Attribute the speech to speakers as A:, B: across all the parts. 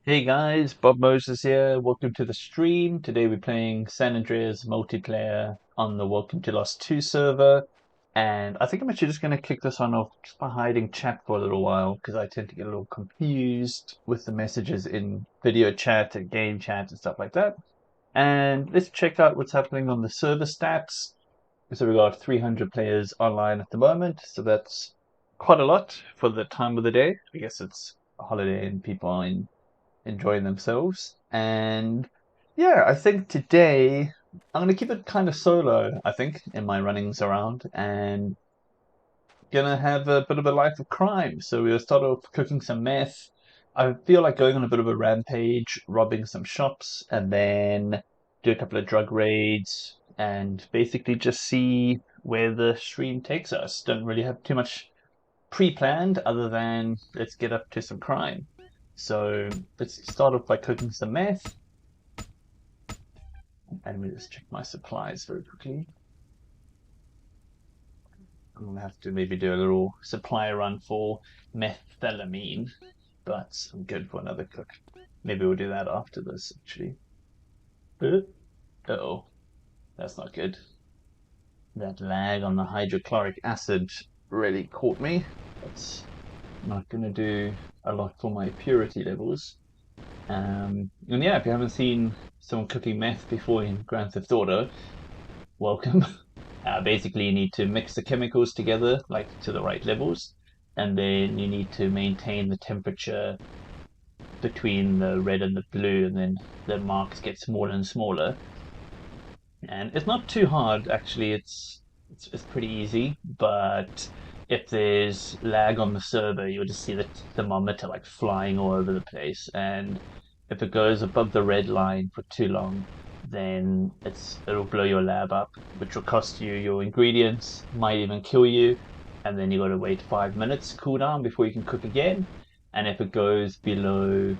A: Hey guys, Bob Moses here. Welcome to the stream. Today we're playing San Andreas Multiplayer on the Welcome to Los 2 server. And I think I'm actually just going to kick this one off just by hiding chat for a little while because I tend to get a little confused with the messages in video chat and game chat and stuff like that. And let's check out what's happening on the server stats. So we've got 300 players online at the moment, so that's quite a lot for the time of the day. I guess it's a holiday and people are enjoying themselves. And yeah, I think today I'm gonna keep it kind of solo, I think, in my runnings around and gonna have a bit of a life of crime. So we'll start off cooking some meth. I feel like going on a bit of a rampage, robbing some shops, and then do a couple of drug raids and basically just see where the stream takes us. Don't really have too much pre-planned other than let's get up to some crime. So let's start off by cooking some meth. And let me just check my supplies very quickly. I'm gonna have to maybe do a little supply run for methylamine, but I'm good for another cook. Maybe we'll do that after this actually. Uh-oh, that's not good. That lag on the hydrochloric acid really caught me. That's not gonna do a lot for my purity levels. And yeah, if you haven't seen someone cooking meth before in Grand Theft Auto, welcome. Basically, you need to mix the chemicals together, like to the right levels, and then you need to maintain the temperature between the red and the blue, and then the marks get smaller and smaller. And it's not too hard, actually. It's pretty easy, but if there's lag on the server, you'll just see the thermometer like flying all over the place. And if it goes above the red line for too long, then it'll blow your lab up, which will cost you your ingredients, might even kill you, and then you got to wait 5 minutes cooldown before you can cook again. And if it goes below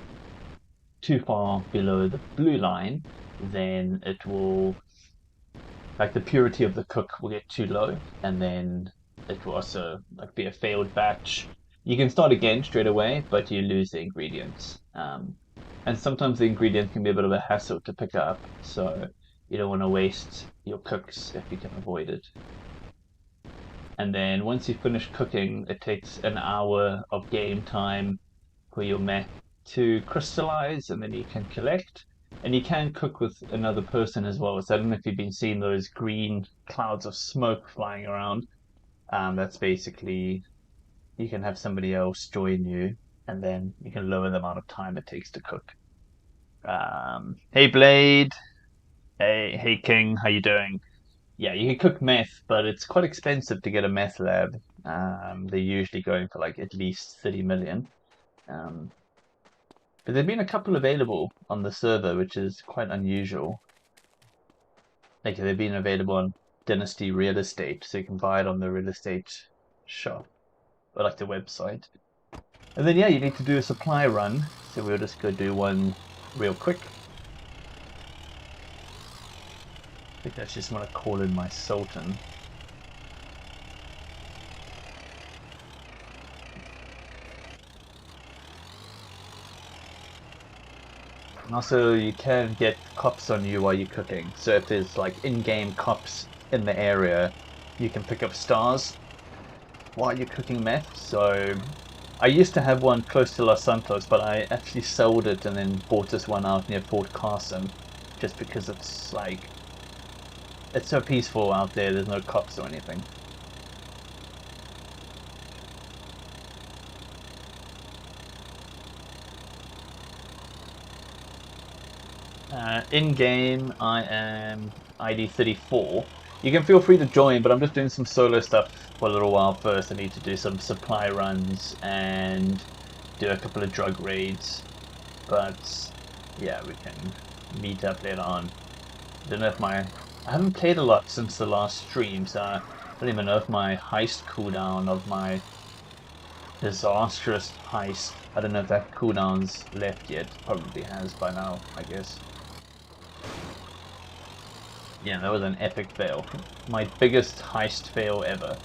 A: too far below the blue line, then it will like the purity of the cook will get too low, and then it will also like be a failed batch. You can start again straight away, but you lose the ingredients. And sometimes the ingredients can be a bit of a hassle to pick up, so you don't want to waste your cooks if you can avoid it. And then once you finish cooking, it takes an hour of game time for your meth to crystallize, and then you can collect. And you can cook with another person as well. So I don't know if you've been seeing those green clouds of smoke flying around. That's basically you can have somebody else join you, and then you can lower the amount of time it takes to cook. Hey Blade, hey King, how you doing? Yeah, you can cook meth, but it's quite expensive to get a meth lab. They're usually going for like at least 30 million. Um, but there've been a couple available on the server, which is quite unusual. Like they've been available on Dynasty Real Estate, so you can buy it on the real estate shop, or like the website. And then yeah, you need to do a supply run. So we'll just go do one real quick. I think I just want to call in my Sultan. And also, you can get cops on you while you're cooking. So if there's like in-game cops in the area, you can pick up stars while you're cooking meth. So I used to have one close to Los Santos, but I actually sold it and then bought this one out near Fort Carson, just because it's so peaceful out there. There's no cops or anything. In game, I am ID 34. You can feel free to join, but I'm just doing some solo stuff for a little while first. I need to do some supply runs and do a couple of drug raids. But yeah, we can meet up later on. Don't know if I haven't played a lot since the last stream, so I don't even know if my heist cooldown of my disastrous heist, I don't know if that cooldown's left yet. Probably has by now, I guess. Yeah, that was an epic fail. My biggest heist fail ever.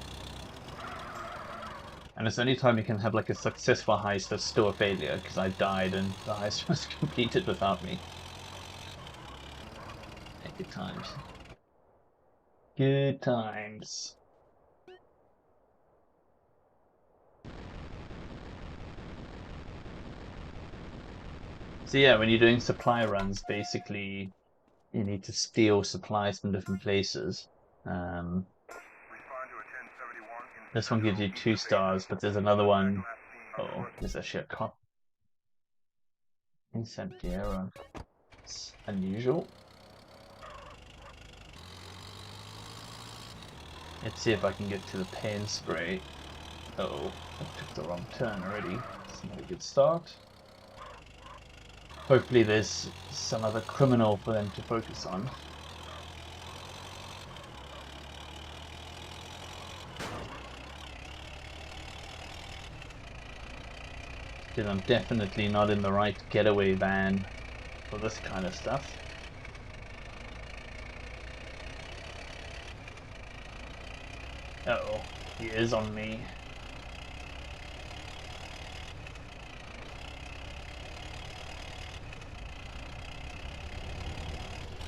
A: And And it's the only time you can have like a successful heist that's still a failure, because I died and the heist was completed without me. Good times. Good times. So yeah, when you're doing supply runs, basically you need to steal supplies from different places. This one gives you 2 stars, but there's another one. Oh, there's actually a cop in San Andreas. It's unusual. Let's see if I can get to the pain spray. Oh, I took the wrong turn already. It's not a good start. Hopefully there's some other criminal for them to focus on. Because I'm definitely not in the right getaway van for this kind of stuff. Uh-oh, he is on me.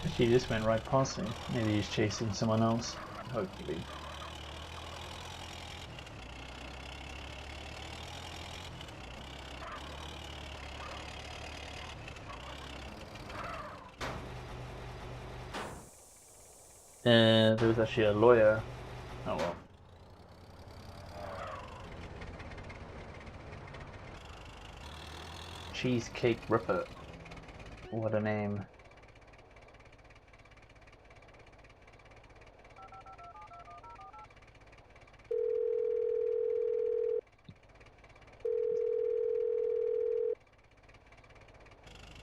A: Actually, just went right past me. Maybe he's chasing someone else. Hopefully. There was actually a lawyer. Oh well. Cheesecake Ripper. What a name.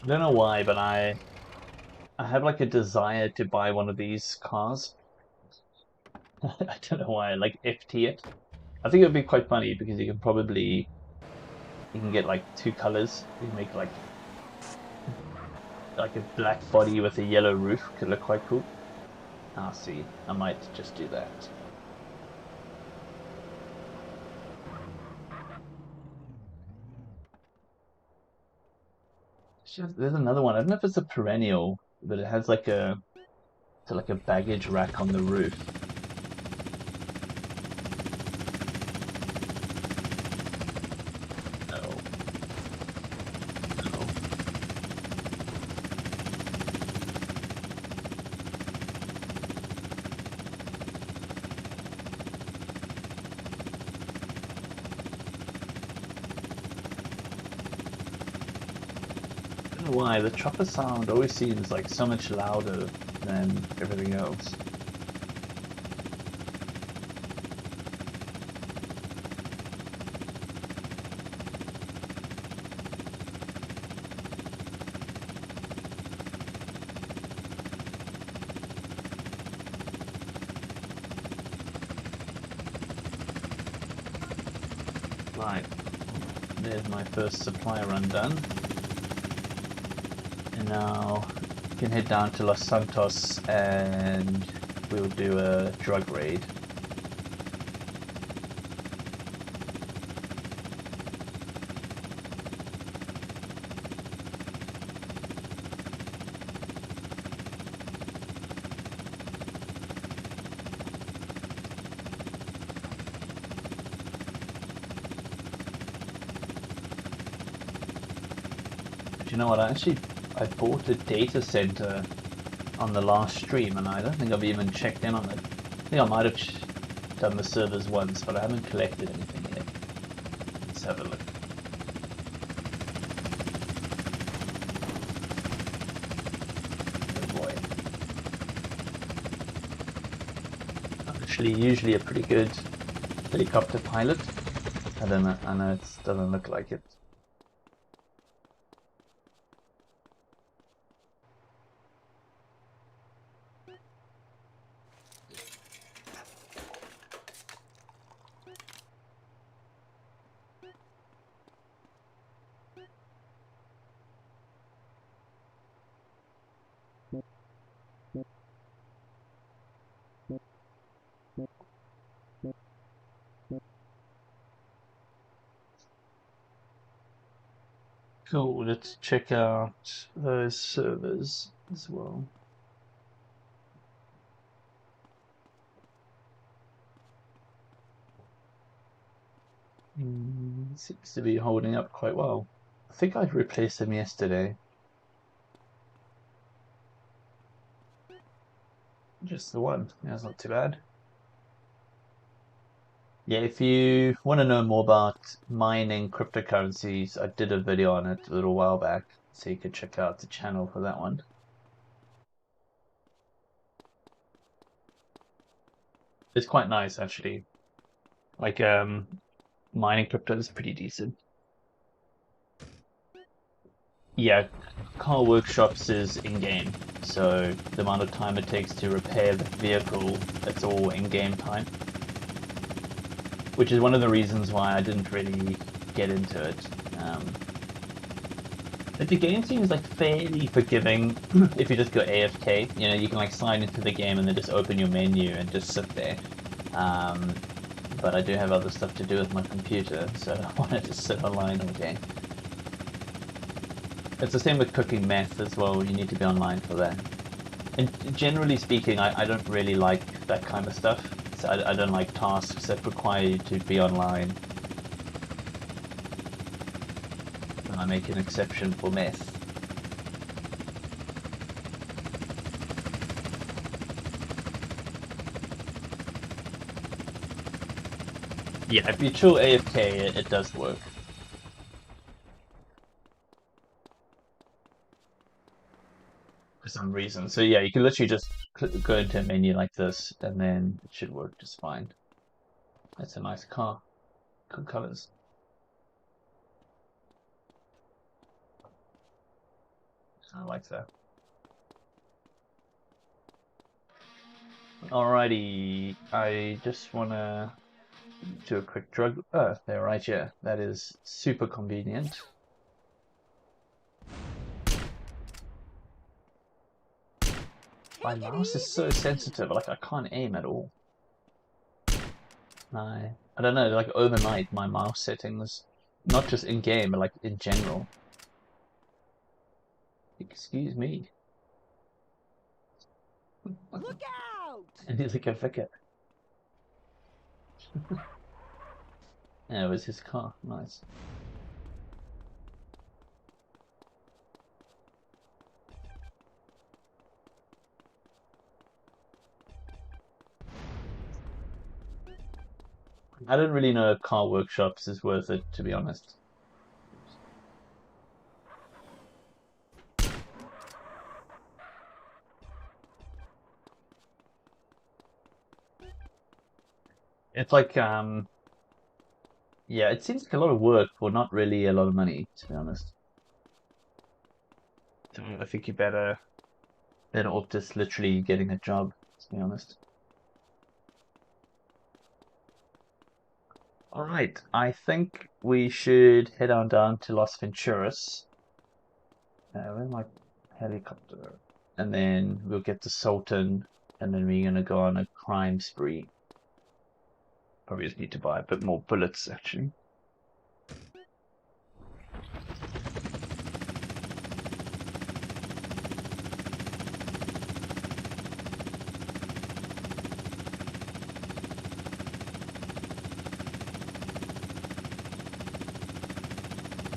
A: I don't know why, but I have like a desire to buy one of these cars. I don't know why, like FT it. I think it would be quite funny because you can get like 2 colors. You can make like a black body with a yellow roof. Could look quite cool. I'll see. I might just do that. There's another one. I don't know if it's a perennial, but it has like a baggage rack on the roof. Oh. Oh. I don't know why, the chopper sound always seems like so much louder than everything else. Right, there's my first supply run done. And now we can head down to Los Santos and we'll do a drug raid. But you know what, I bought a data center on the last stream and I don't think I've even checked in on it. I think I might have done the servers once, but I haven't collected anything yet. Let's have a look. Oh boy. I'm actually usually a pretty good helicopter pilot. I don't know, I know it doesn't look like it. Cool, let's check out those servers as well. Seems to be holding up quite well. I think I've replaced them yesterday. Just the one. Yeah, that's not too bad. Yeah, if you want to know more about mining cryptocurrencies, I did a video on it a little while back, so you could check out the channel for that one. It's quite nice actually. Like mining crypto is pretty decent. Yeah, car workshops is in-game, so the amount of time it takes to repair the vehicle, it's all in-game time. Which is one of the reasons why I didn't really get into it. But the game seems like fairly forgiving if you just go AFK. You know, you can like sign into the game and then just open your menu and just sit there. But I do have other stuff to do with my computer, so I want to just sit online all day. It's the same with cooking meth as well. You need to be online for that. And generally speaking, I don't really like that kind of stuff. So I don't like tasks that require you to be online. And I make an exception for meth. Yeah, if you chill AFK, it does work. For some reason. So yeah, you can literally just go into a menu like this, and then it should work just fine. That's a nice car. Good colors. I like that. Alrighty, I just wanna do a quick drug. Oh, they're right here. That is super convenient. My mouse is so sensitive, like I can't aim at all. I don't know, like overnight my mouse settings, not just in game, but like in general. Excuse me.
B: Look out!
A: And he's like a vicar. Yeah, it was his car. Nice. I don't really know if car workshops is worth it, to be honest. It's like, yeah, it seems like a lot of work for not really a lot of money, to be honest. So I think you better off just literally getting a job, to be honest. All right, I think we should head on down to Las Venturas. Where's my helicopter? And then we'll get to Sultan, and then we're gonna go on a crime spree. Probably just need to buy a bit more bullets, actually.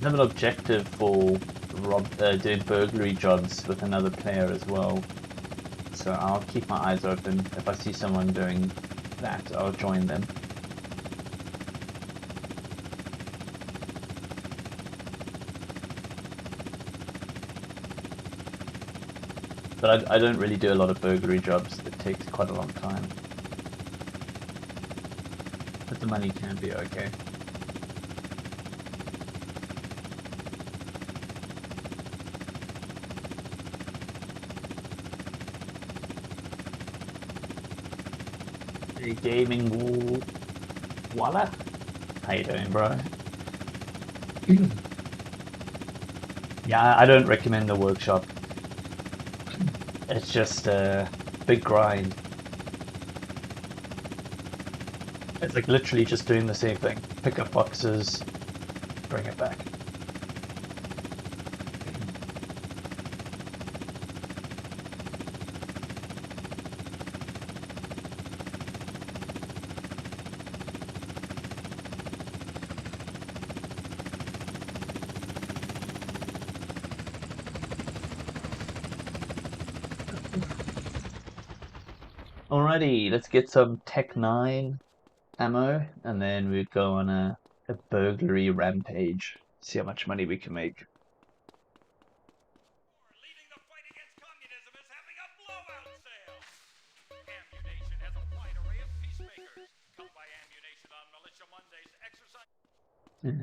A: I have an objective for doing burglary jobs with another player as well. So I'll keep my eyes open. If I see someone doing that, I'll join them. But I don't really do a lot of burglary jobs. It takes quite a long time. But the money can be okay. Hey, gaming Walla? How you doing, bro? Yeah, I don't recommend the workshop. It's just a big grind. It's like literally just doing the same thing. Pick up boxes, bring it back. Alrighty, let's get some Tech 9 ammo, and then we go on a burglary rampage. See how much money we can make.
C: Leading the fight against communism is having a blowout sale. Ammunition has a wide array of peacemakers. Come buy ammunition on Militia Mondays. Exercise.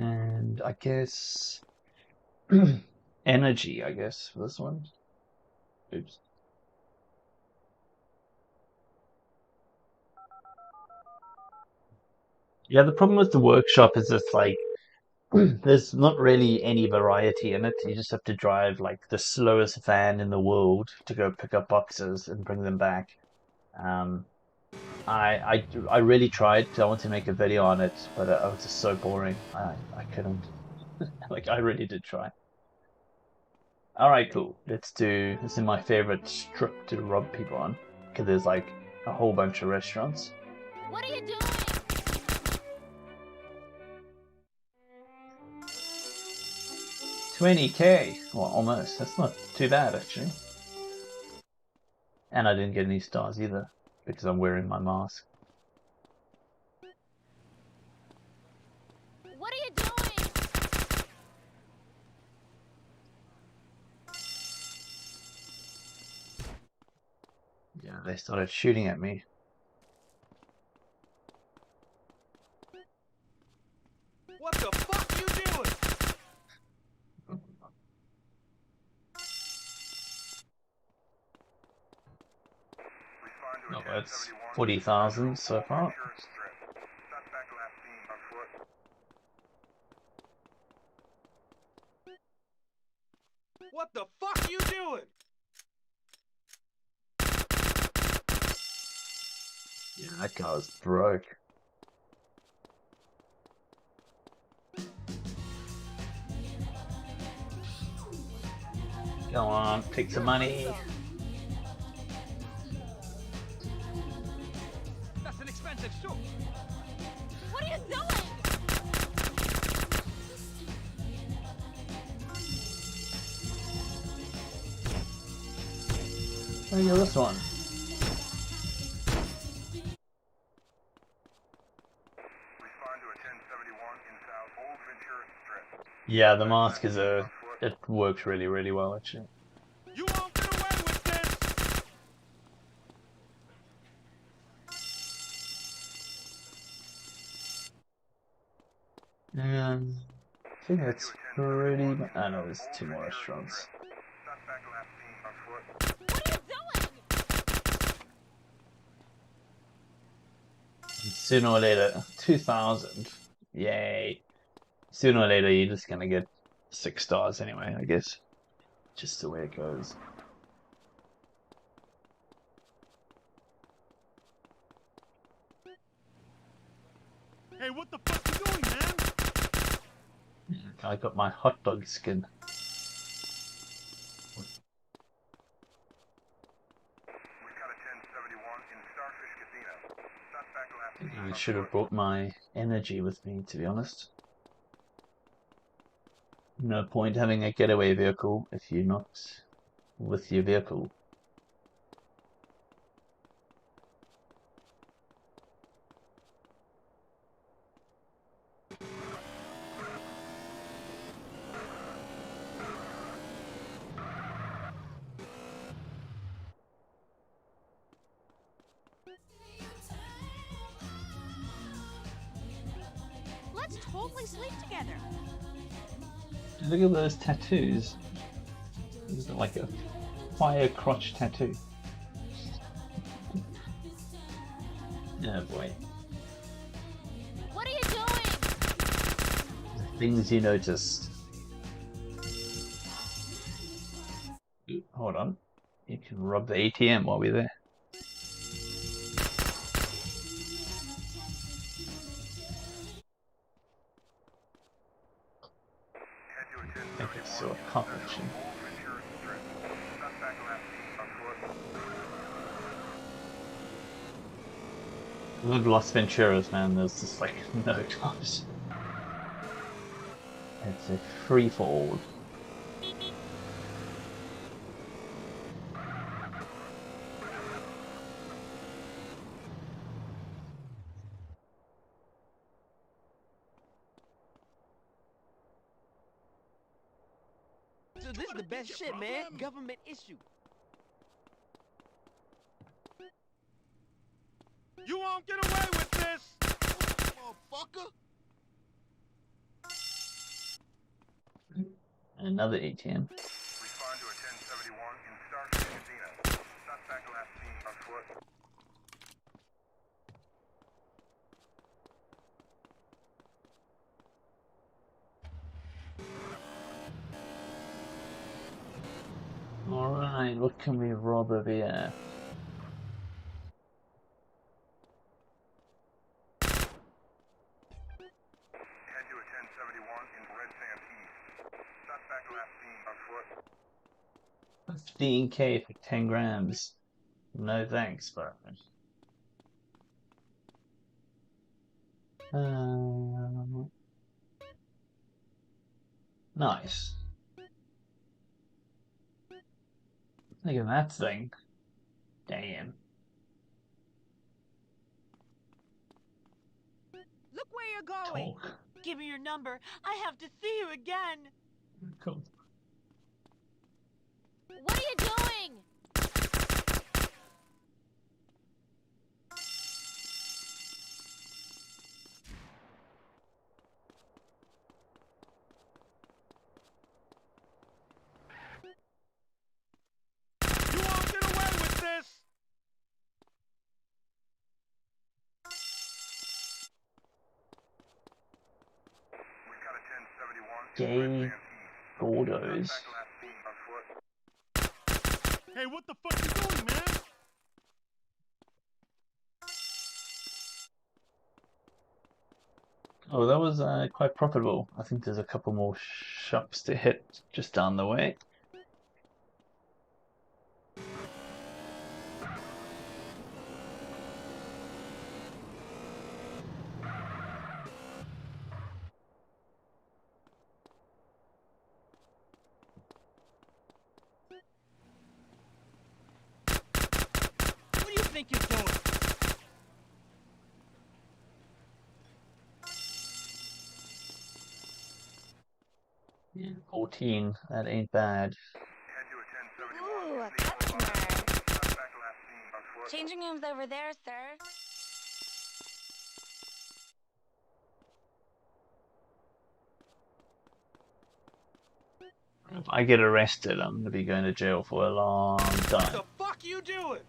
A: And I guess energy, I guess, for this one. Oops. Yeah, the problem with the workshop is it's like there's not really any variety in it. You just have to drive like the slowest van in the world to go pick up boxes and bring them back. Um, I really tried. I want to make a video on it, but it was just so boring. I couldn't. Like I really did try. All right, cool. Let's do. This is my favorite strip to rob people on because there's like a whole bunch of restaurants.
B: What are you doing?
A: 20K. Well, almost. That's not too bad actually. And I didn't get any stars either because I'm wearing my mask.
B: What are you doing?
A: Yeah, they started shooting at me.
C: What the fuck you doing?
A: Oh, that's 40,000 so far.
C: What the fuck you doing?
A: Yeah, that guy was broke. Go on, take some money.
C: That's an expensive suit.
B: What are you doing?
A: Oh yeah, this one. Yeah, the mask is it works really, really well actually.
C: You won't get away with this.
A: And I think that's pretty much. I know there's two more restaurants.
B: What are you doing?
A: And sooner or later, 2,000. Yay. Sooner or later, you're just gonna get 6 stars anyway, I guess. Just the way it goes.
C: Hey, what the fuck you doing, man?
A: I got my hot dog skin. I should have brought my energy with me, to be honest. No point having a getaway vehicle if you're not with your vehicle.
B: Let's totally sleep together.
A: Look at those tattoos. Is it like a fire crotch tattoo? Oh boy.
B: What are you doing?
A: Things you noticed. Ooh, hold on. You can rob the ATM while we're there. I think it's still a cop actually. With Las Venturas, man, there's just like no cops. It's a free for all.
D: this is the best shit, man. Government issue.
C: You won't get away with this!
D: Motherfucker!
A: Another ATM.
E: Respond to a 1071 in Starship Casino. Suspect last seen on foot.
A: Alright, what can we rob over here?
E: Head to a 1071 in Red Sand East. Suspect last seen on foot.
A: 15k for 10 grams. No thanks, bro. Nice. Look at that thing. Damn.
B: Look where you're going.
A: Talk.
B: Give me your number. I have to see you again.
A: Cool.
B: What are you doing?
C: You won't get away with this!
E: We've got a 1071
A: Gay
E: in Red Sand East.
A: Gordos.
E: Suspect last seen on foot.
C: Hey, what the fuck you doing, man?
A: Oh, that was quite profitable. I think there's a couple more shops to hit just down the way.
D: What do you think you're doing?
A: 14, that ain't bad.
E: Head to a 1071
F: Ooh, a
E: in Cleveland,
F: customer.
E: Ohio. Suspect last seen on foot.
F: Changing rooms over there, sir.
A: If I get arrested, I'm gonna be going to jail for a long
D: What
A: time.
D: the fuck you doing?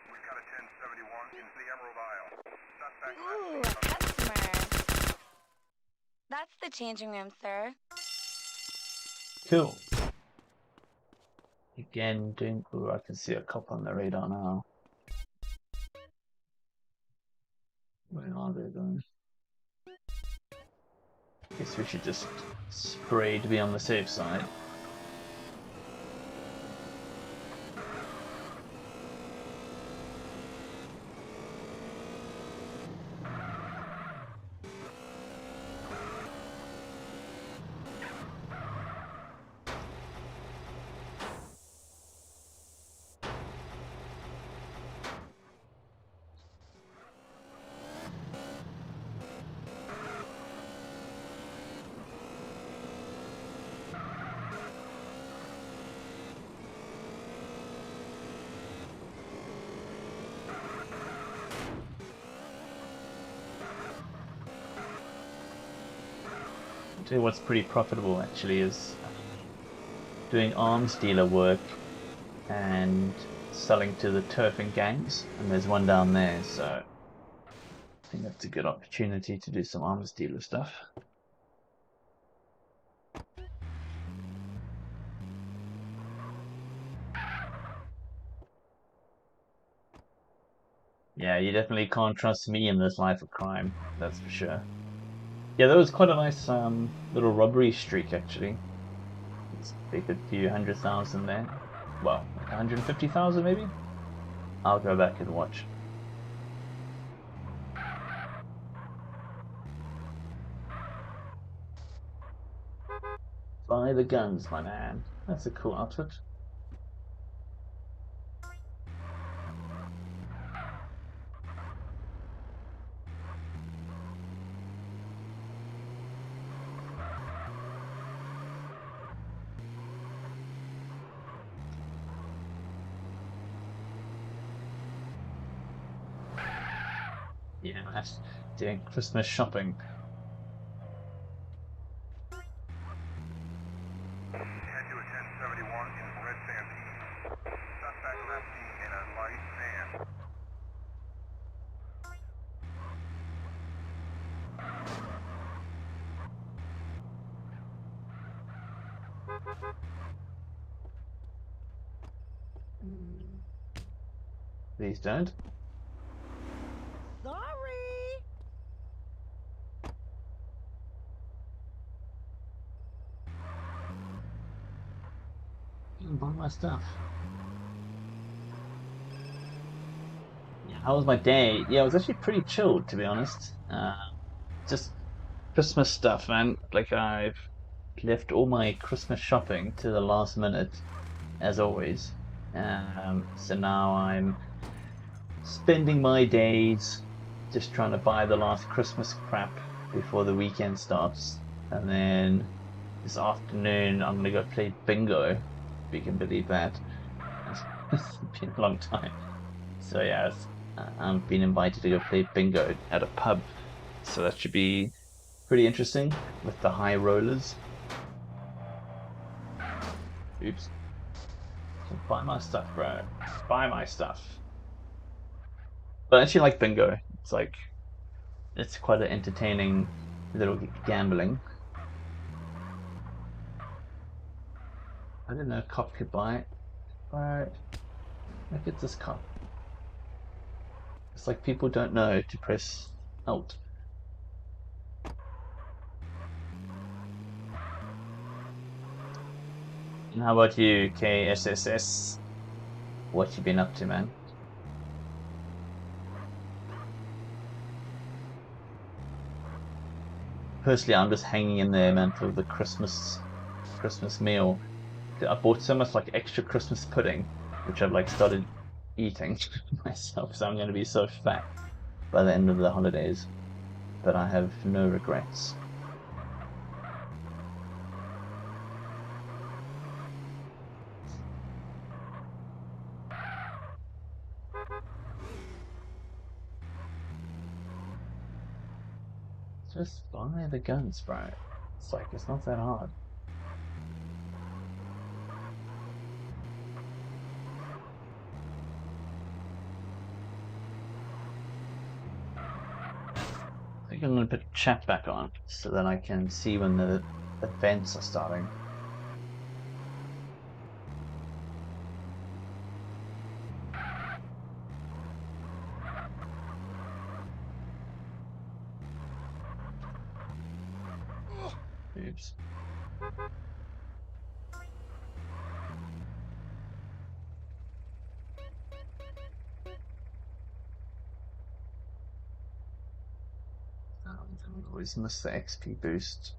E: We've got a 1071 in the Emerald Isle. Suspect
F: Ooh,
E: last
F: a
E: seen on
F: customer. That's the changing room, sir.
A: Cool. Again, doing cool. I can see a cop on the radar now. Where are they going? Guess we should just spray to be on the safe side. Tell you what's pretty profitable actually is doing arms dealer work and selling to the turfing gangs, and there's one down there, so I think that's a good opportunity to do some arms dealer stuff. Yeah, you definitely can't trust me in this life of crime, that's for sure. Yeah, that was quite a nice little robbery streak, actually. Let's take a few 100,000 there. Well, 150,000 maybe? I'll go back and watch. Buy the guns, my man. That's a cool outfit. Yeah, that's doing Christmas shopping.
E: Head to a 1071 in red sand east. Suspect left seen in a light van.
A: Please don't.
B: Sorry.
A: Buy my stuff. Yeah, how was my day? Yeah, it was actually pretty chilled, to be honest. Just Christmas stuff, man. Like I've left all my Christmas shopping to the last minute, as always. So now I'm spending my days just trying to buy the last Christmas crap before the weekend starts. And then this afternoon, I'm gonna go play bingo, if you can believe that. It's been a long time. So yeah, I've been invited to go play bingo at a pub. So that should be pretty interesting with the high rollers. Oops. So buy my stuff, bro. Buy my stuff. But I actually like bingo. It's quite an entertaining little gambling. I didn't know a cop could buy it. Alright. Look at this cop. It's like people don't know to press Alt. And how about you, KSSS? What you been up to, man? Personally, I'm just hanging in there, man, for the Christmas meal. I bought so much like extra Christmas pudding, which I've like started eating myself, so I'm going to be so fat by the end of the holidays. But I have no regrets. Just buy the guns, bro. It's not that hard. I think I'm going to put chat back on so that I can see when the events are starting. Oops. Always miss the XP boost.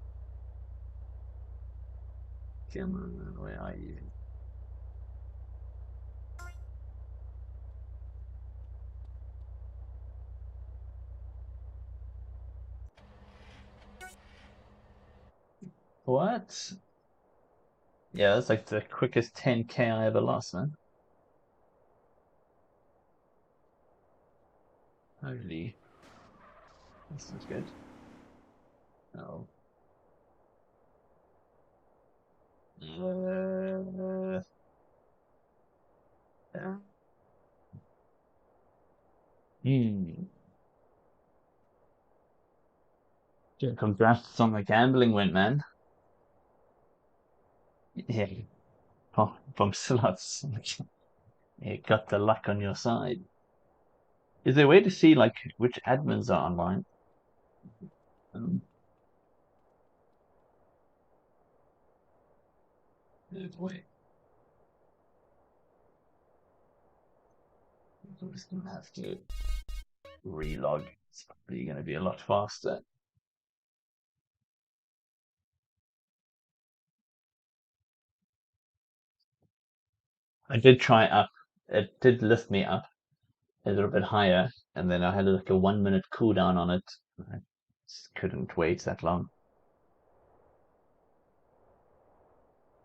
A: Come on, where are you? What? Yeah, that's like the quickest 10k I ever lost, man. Holy. That's not good. Oh. Yeah. Yeah, congrats on the gambling win, man. Yeah. Oh, from slots. You got the luck on your side. Is there a way to see like which admins are online? Wait. I'm just gonna have to relog. It's probably gonna be a lot faster. I did try up. It did lift me up a little bit higher, and then I had like a 1 minute cooldown on it. I just couldn't wait that long.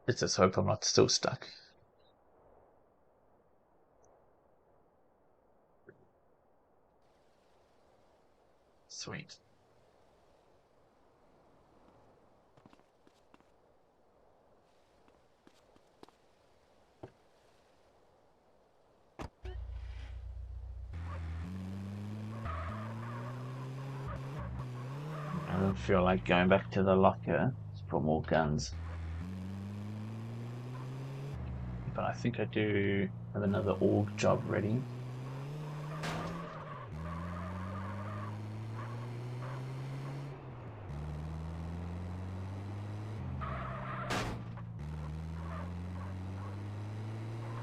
A: Let's just hope I'm not still stuck. Sweet. I don't feel like going back to the locker for more guns. But I think I do have another org job ready.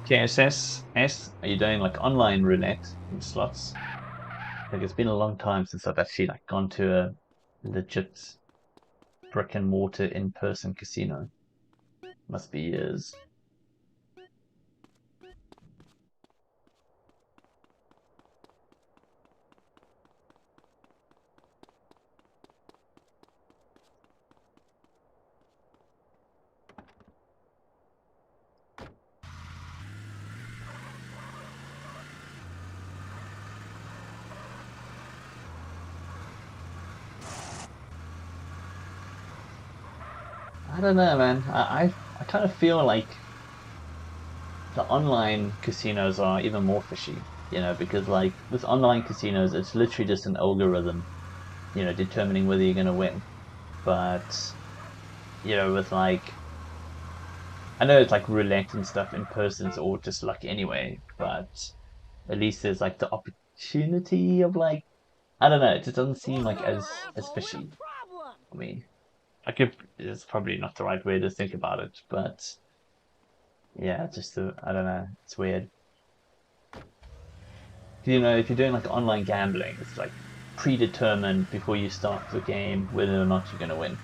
A: KSS, are you doing like online roulette in slots? Like it's been a long time since I've actually like gone to a legit brick and mortar in-person casino. Must be years. I don't know, man. I kind of feel like the online casinos are even more fishy, because like with online casinos, it's literally just an algorithm, determining whether you're going to win. But, with like, I know it's like roulette and stuff in persons or just luck anyway, but at least there's like the opportunity of like, I don't know, it just doesn't seem like as fishy. I mean, it's probably not the right way to think about it, but yeah, I don't know, it's weird. If you're doing like online gambling, it's like predetermined before you start the game whether or not you're going to win.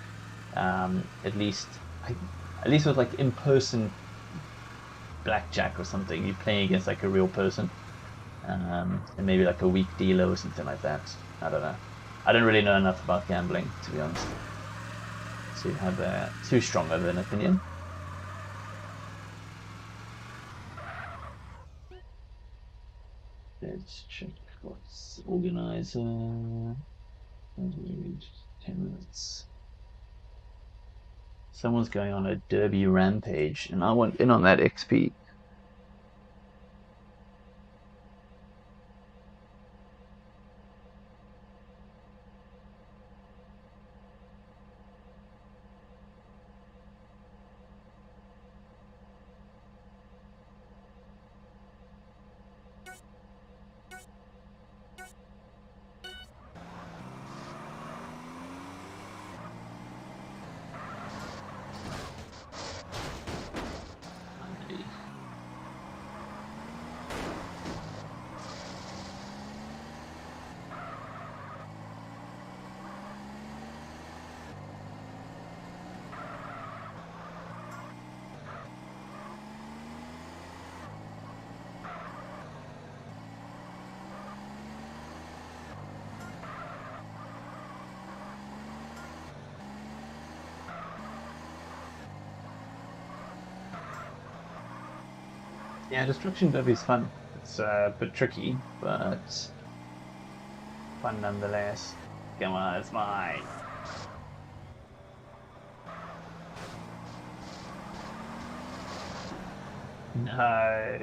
A: At least, at least with like in-person blackjack or something, you're playing against like a real person, and maybe like a weak dealer or something like that. I don't know. I don't really know enough about gambling, to be honest, to have too strong of an opinion. Let's check what's organizer. 10 minutes. Someone's going on a derby rampage, and I want in on that XP. Yeah, Destruction Derby is fun. It's a bit tricky, but fun nonetheless. Come on, it's mine. No.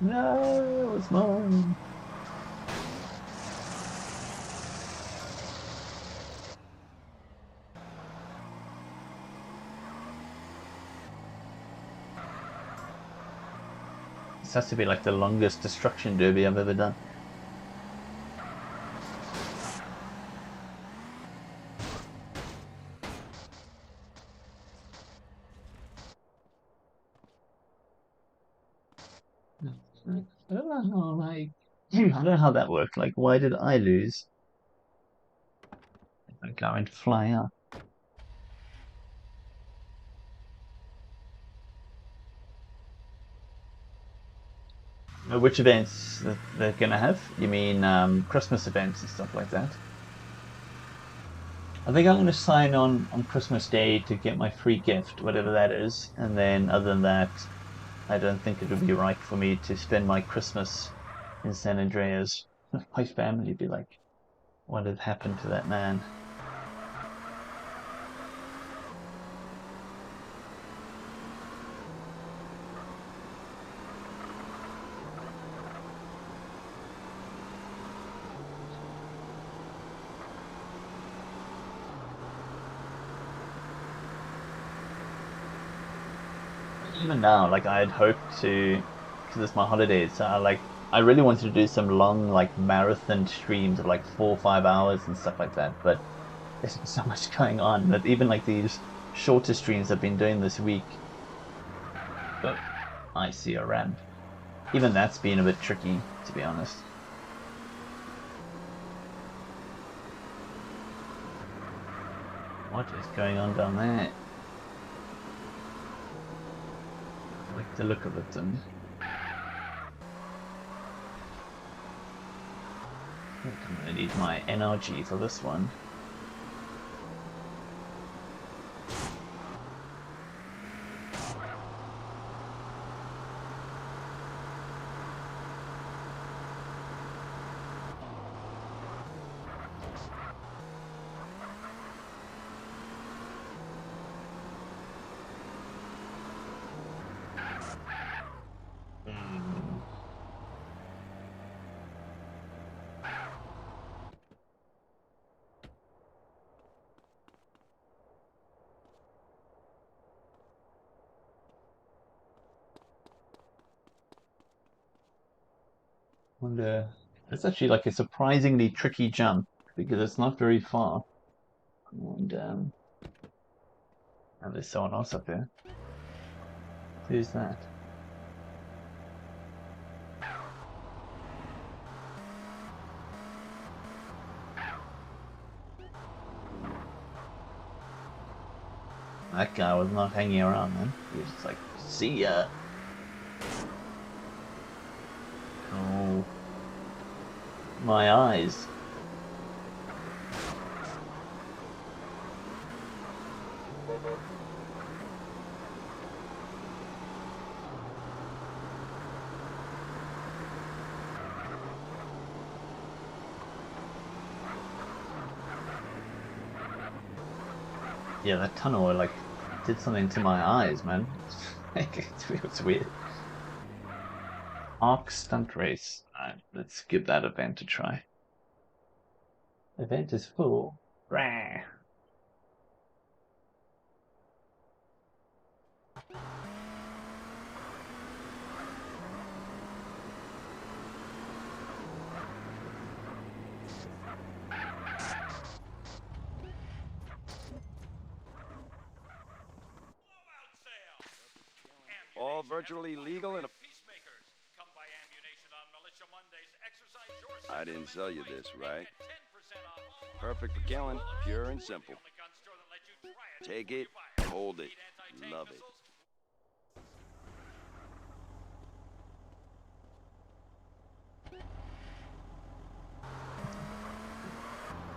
A: No, it's mine. This has to be like the longest Destruction Derby I've ever done. I don't know how, like, I don't know how that worked. Like, why did I lose? I'm going to fly up. Which events that they're gonna have? You mean Christmas events and stuff like that? I think I'm gonna sign on Christmas Day to get my free gift, whatever that is, and then other than that, I don't think it would be right for me to spend my Christmas in San Andreas. My family would be like, what had happened to that man? Even now, like I had hoped to, because it's my holidays, so I really wanted to do some long like marathon streams of like 4 or 5 hours and stuff like that. But there's been so much going on that even like these shorter streams I've been doing this week. But I see a ramp. Even that's been a bit tricky, to be honest. What is going on down there? I like the look of it, and I think I'm gonna need my NRG for this one. Wonder. It's actually like a surprisingly tricky jump because it's not very far. And there's someone else up there. Who's that? That guy was not hanging around, man. He was just like, see ya. Oh. My eyes. Yeah, that tunnel like did something to my eyes, man. It's weird. Arc stunt race. Let's give that event a try. Event is full. Rah.
C: All virtually legal and peacemakers. Come by ammunition on Militia Mondays. Exercise your
G: I didn't sell you this, right?
C: 10% off.
G: Perfect for killing, pure and simple. Take it, hold it, love it.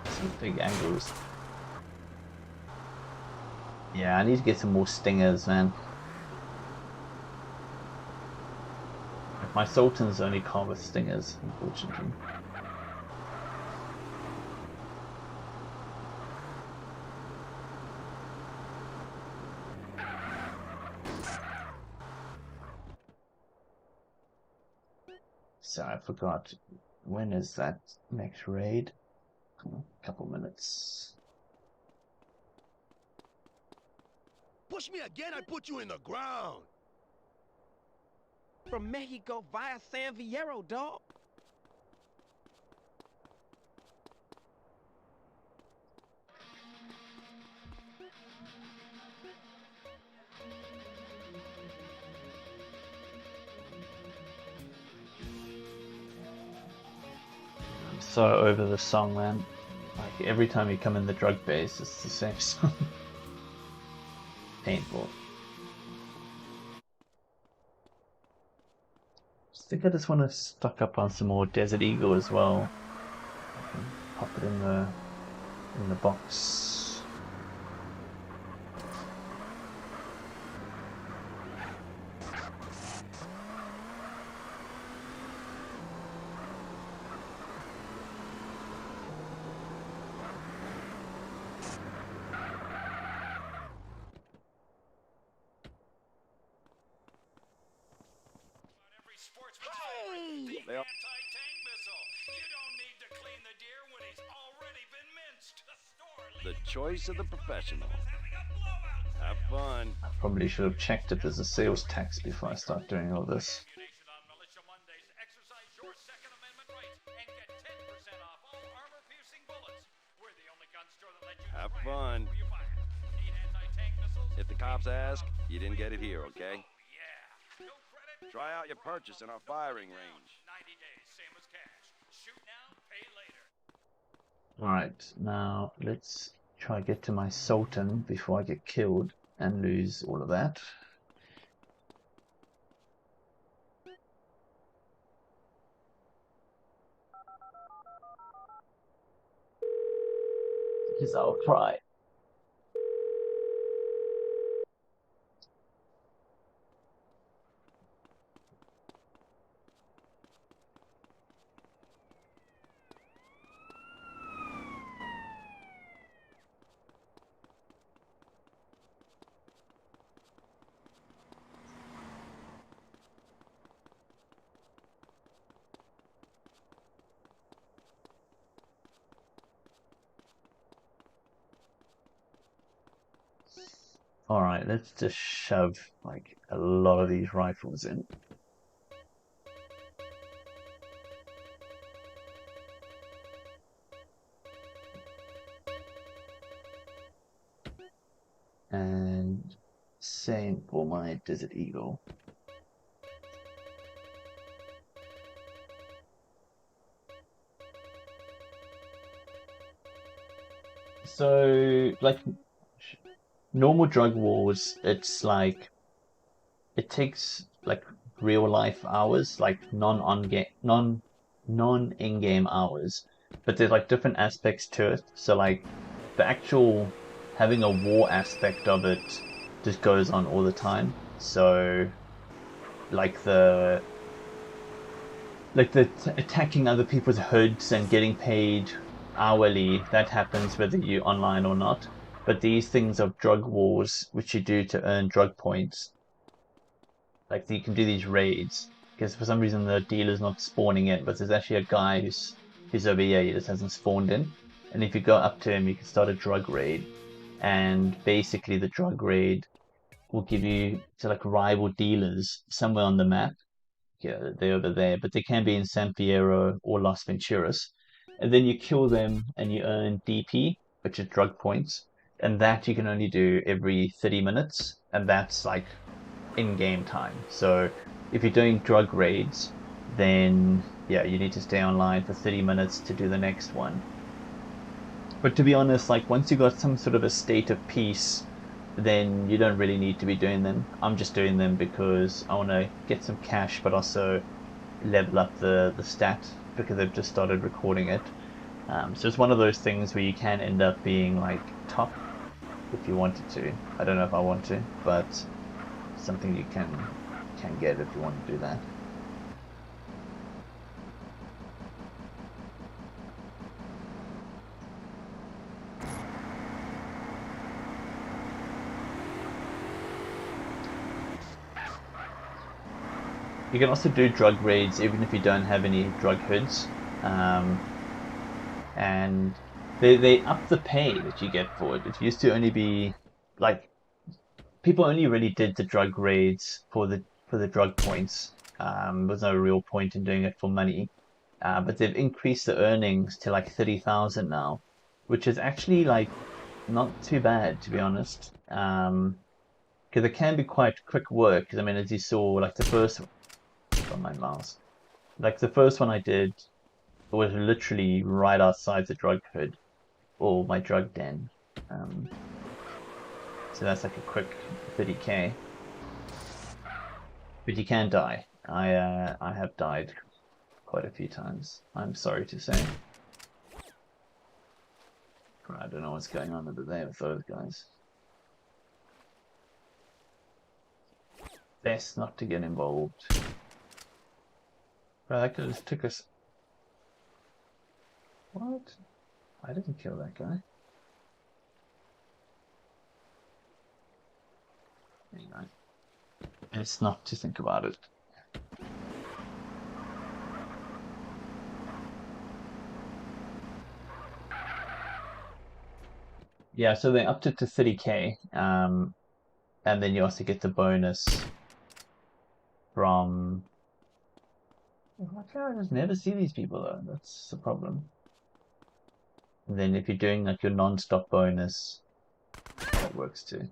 A: Some big angles. Yeah, I need to get some more stingers, man. My Sultan's only car with stingers, unfortunately. So I forgot, when is that next raid? A couple minutes.
D: Push me again, I put you in the ground.
H: From Mexico via San Fierro, dog.
A: so over the song, man. Like every time you come in the drug base, it's the same song. Painful. I think I just want to stock up on some more Desert Eagle as well. I can pop it in the box.
G: They are
C: Anti-tank missile. You don't need to clean the deer when he's already been minced.
G: the choice of the professional.
C: Having a blowout.
G: Have fun.
A: I probably should have checked if there's a sales tax before I start doing all this.
C: Ammunition on Militia Mondays. Exercise your Second Amendment rights and get 10% off all armor-piercing bullets. We're the only gun store that lets you
G: Have
C: try it
G: fun.
C: before you buy it. Need anti-tank missiles?
G: If the cops ask, you didn't get it here, okay?
C: Yeah. No credit.
G: Try out your purchase in our firing range.
C: 90 days, same as cash. Shoot now, pay later.
A: Alright, now let's try to get to my Sultan before I get killed and lose all of that. Because I'll cry. Alright, let's just shove like a lot of these rifles in. And same for my Desert Eagle. So, like, normal drug wars, it's like, it takes like real life hours, like non-in-game hours, but there's like different aspects to it. So like the actual having a war aspect of it just goes on all the time. So like the attacking other people's hoods and getting paid hourly, that happens whether you're online or not. But these things of drug wars, which you do to earn drug points, like you can do these raids, because for some reason the dealer's not spawning in, but there's actually a guy who's over here, he just hasn't spawned in. And if you go up to him, you can start a drug raid. And basically the drug raid will give you to like rival dealers somewhere on the map. Yeah, they're over there, but they can be in San Fierro or Las Venturas. And then you kill them and you earn DP, which is drug points. And that you can only do every 30 minutes, and that's like in-game time. So if you're doing drug raids, then yeah, you need to stay online for 30 minutes to do the next one. But to be honest, like once you got some sort of a state of peace, then you don't really need to be doing them. I'm just doing them because I want to get some cash, but also level up the stat, because they've just started recording it. So it's one of those things where you can end up being like top if you wanted to. I don't know if I want to, but something you can get if you want to do that. You can also do drug raids even if you don't have any drug hoods, and they up the pay that you get for it. It used to only be like people only really did the drug raids for the drug points. There's no real point in doing it for money, but they've increased the earnings to like 30,000 now, which is actually like not too bad, to be honest. Because it can be quite quick work. Because I mean, as you saw, like the first on my mouse, like the first one I did, was literally right outside the drug hood, or my drug den. So that's like a quick 30k. But you can die. I have died quite a few times, I'm sorry to say. I don't know what's going on over there with those guys. Best not to get involved. Bro, that could have took us... What? I didn't kill that guy. Anyway. It's not to think about it. Yeah, so they upped it to 30k, and then you also get the bonus from... Why can't I just never see these people though? That's the problem. And then if you're doing like your non-stop bonus, that works too.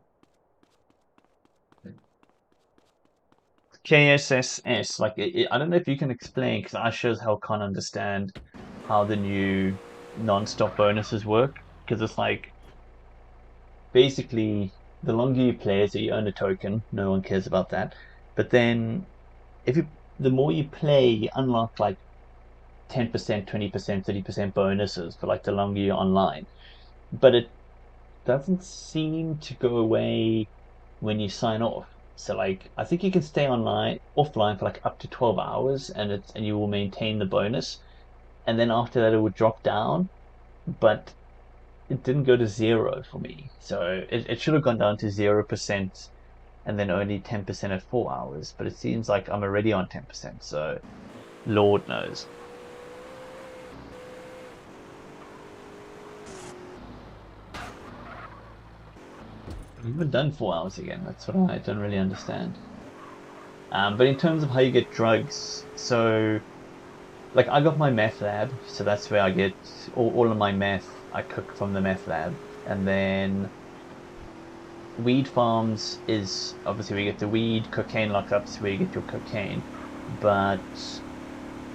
A: KSSS, like I don't know if you can explain, because I sure as hell can't understand how the new non-stop bonuses work, because it's like basically the longer you play, so you earn a token, no one cares about that, but then the more you play, you unlock like 10%, 20%, 30% bonuses for like the longer you're online, but it doesn't seem to go away when you sign off. So like I think you can stay offline for like up to 12 hours, and you will maintain the bonus, and then after that it would drop down, but it didn't go to 0 for me. So it should have gone down to 0% and then only 10% at 4 hours, but it seems like I'm already on 10%, so Lord knows. I haven't done 4 hours again. That's what I don't really understand. But in terms of how you get drugs, so like I got my meth lab, so that's where I get all of my meth. I cook from the meth lab, and then weed farms is obviously we get the weed. Cocaine lockups where you get your cocaine, but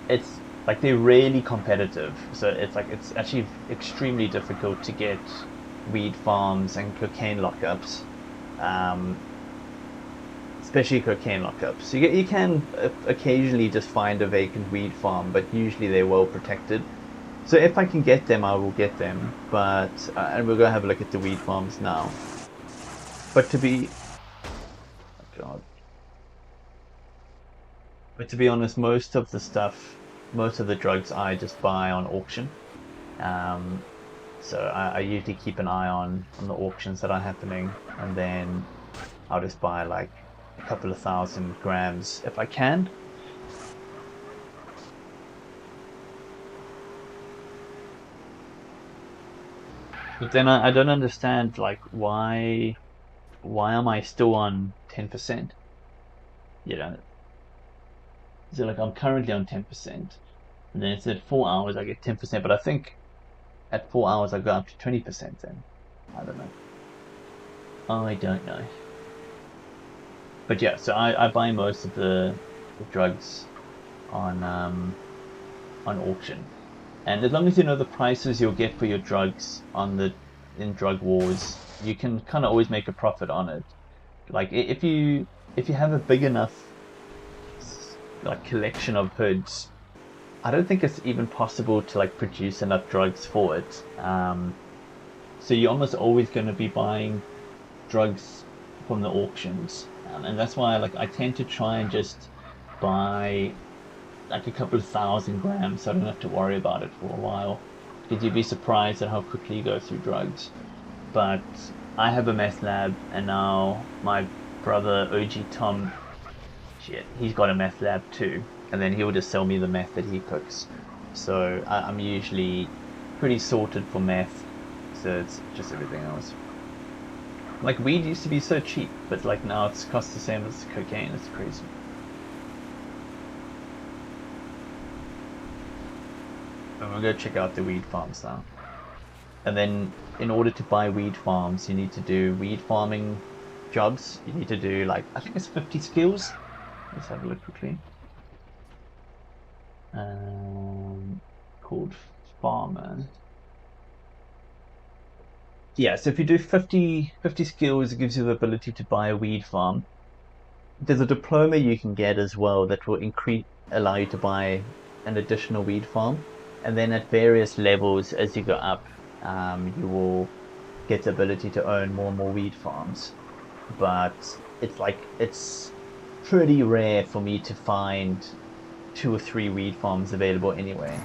A: it's like they're really competitive. So it's like it's actually extremely difficult to get weed farms and cocaine lockups, especially cocaine lockups. So you can occasionally just find a vacant weed farm, but usually they're well protected. So if I can get them, I will get them. But and we're gonna have a look at the weed farms now. But to be, oh God. But to be honest, most of the drugs I just buy on auction. So I usually keep an eye on the auctions that are happening, and then I'll just buy like a couple of 1,000 grams if I can. But then I don't understand, like, why am I still on 10%? You know, so like I'm currently on 10%, and then it said 4 hours I get 10%, but I think at 4 hours I go up to 20% then. I don't know. I don't know. But yeah, so I buy most of the drugs on auction. And as long as you know the prices you'll get for your drugs in drug wars, you can kind of always make a profit on it. Like if you have a big enough like collection of hoods, I don't think it's even possible to like produce enough drugs for it. So you're almost always going to be buying drugs from the auctions, and that's why like I tend to try and just buy like a couple of 1,000 grams, so I don't have to worry about it for a while. Because you'd be surprised at how quickly you go through drugs. But I have a meth lab, and now my brother OG Tom, he's got a meth lab too, and then he'll just sell me the meth that he cooks. So I'm usually pretty sorted for meth, so it's just everything else. Like weed used to be so cheap, but like now it's cost the same as cocaine. It's crazy. I'm gonna go check out the weed farms now. And then in order to buy weed farms, you need to do weed farming jobs. You need to do like, I think it's 50 skills. Let's have a look quickly. Cool. called Farmer. Yeah, so if you do 50 skills, it gives you the ability to buy a weed farm. There's a diploma you can get as well that will allow you to buy an additional weed farm. And then at various levels, as you go up, you will get the ability to own more and more weed farms. But it's pretty rare for me to find 2 or 3 weed farms available anyway.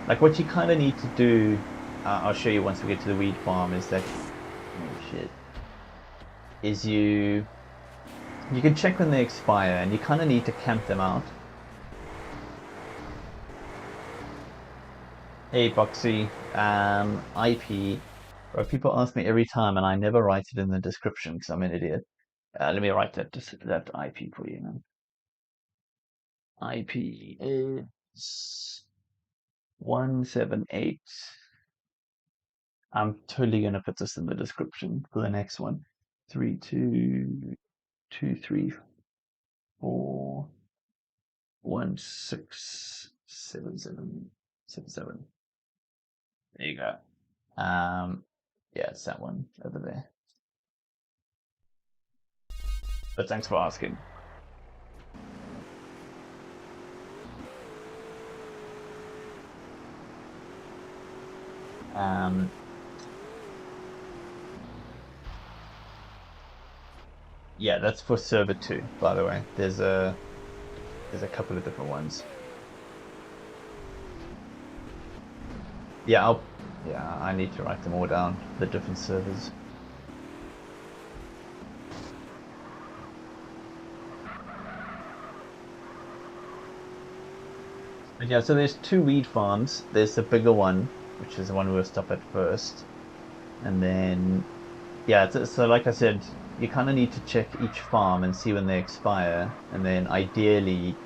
A: Like what you kind of need to do, I'll show you once we get to the weed farm, is that, oh shit, is you can check when they expire, and you kind of need to camp them out. Hey Boxy, IP. Bro, people ask me every time, and I never write it in the description because I'm an idiot. Let me write that IP for you, man. IP is 178. I'm totally gonna put this in the description for the next one. 3223416777. There you go. Yeah, it's that one over there. But thanks for asking. Yeah, that's for server 2, by the way. There's a couple of different ones. Yeah, I need to write them all down, the different servers. But yeah, so there's 2 weed farms. There's the bigger one, which is the one we'll stop at first. And then, yeah, so like I said, you kind of need to check each farm and see when they expire. And then ideally,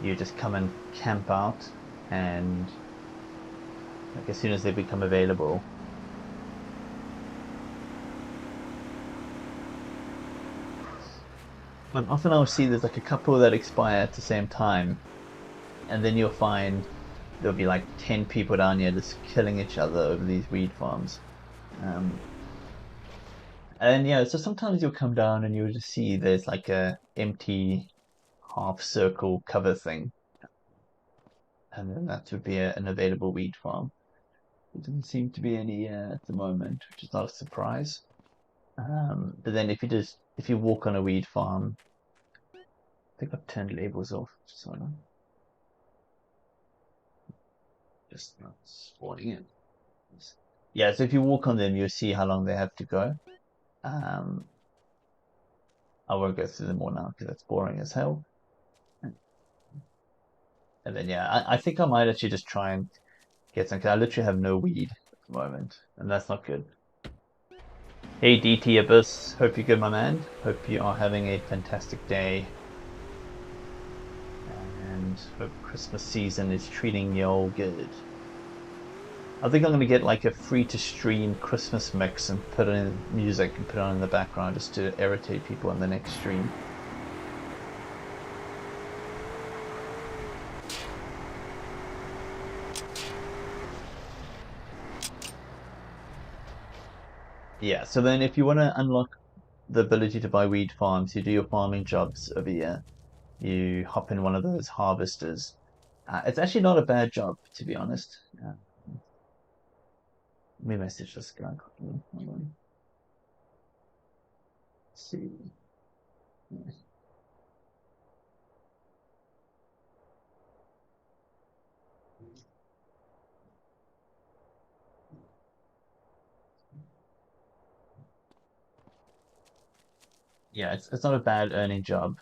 A: you just come and camp out, and like as soon as they become available. But often I'll see there's like a couple that expire at the same time, and then you'll find there'll be like 10 people down here just killing each other over these weed farms. And yeah, so sometimes you'll come down and you'll just see there's like a empty half circle cover thing, and then that would be an available weed farm. There doesn't seem to be any at the moment, which is not a surprise. But then if you walk on a weed farm, I think I've turned labels off, so just not spawning it. Yeah, so if you walk on them, you'll see how long they have to go. I won't go through them all now because that's boring as hell. And then yeah, I think I might actually just try and get some, because I literally have no weed at the moment, and that's not good. Hey DT Abyss, hope you're good, my man. Hope you are having a fantastic day, and hope Christmas season is treating you all good. I think I'm going to get like a free to stream Christmas mix and put in music and put it on in the background just to irritate people on the next stream. Yeah, so then if you want to unlock the ability to buy weed farms, you do your farming jobs over here. You hop in one of those harvesters. It's actually not a bad job, to be honest. Let me message this guy quickly. Hold on. Let's see. Yeah, it's not a bad earning job.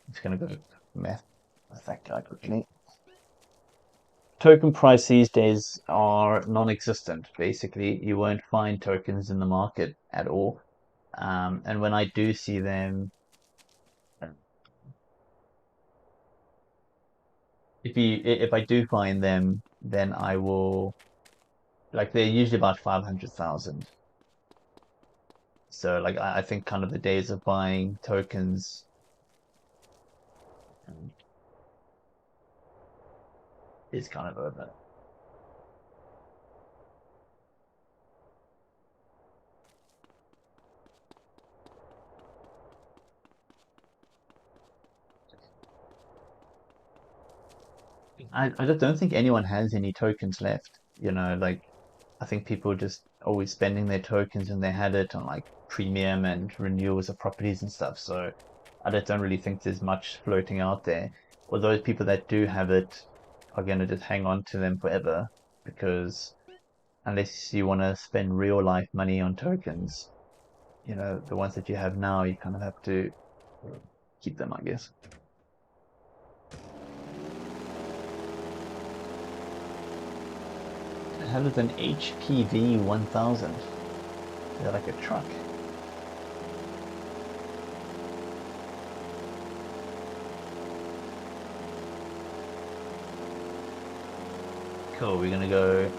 A: I'm just gonna go meth with that guy quickly. Token price these days are non-existent. Basically, you won't find tokens in the market at all. And when I do see them, if I do find them, then I will, like, they're usually about 500,000. So like I think kind of the days of buying tokens is kind of over. I just don't think anyone has any tokens left. You know, like I think people just always spending their tokens and they had it on like premium and renewals of properties and stuff. So I just don't really think there's much floating out there. Or those people that do have it are gonna just hang on to them forever because unless you want to spend real life money on tokens, you know, the ones that you have now, you kind of have to keep them, I guess. I have it an HPV 1000. Is that like a truck? Cool, we're gonna go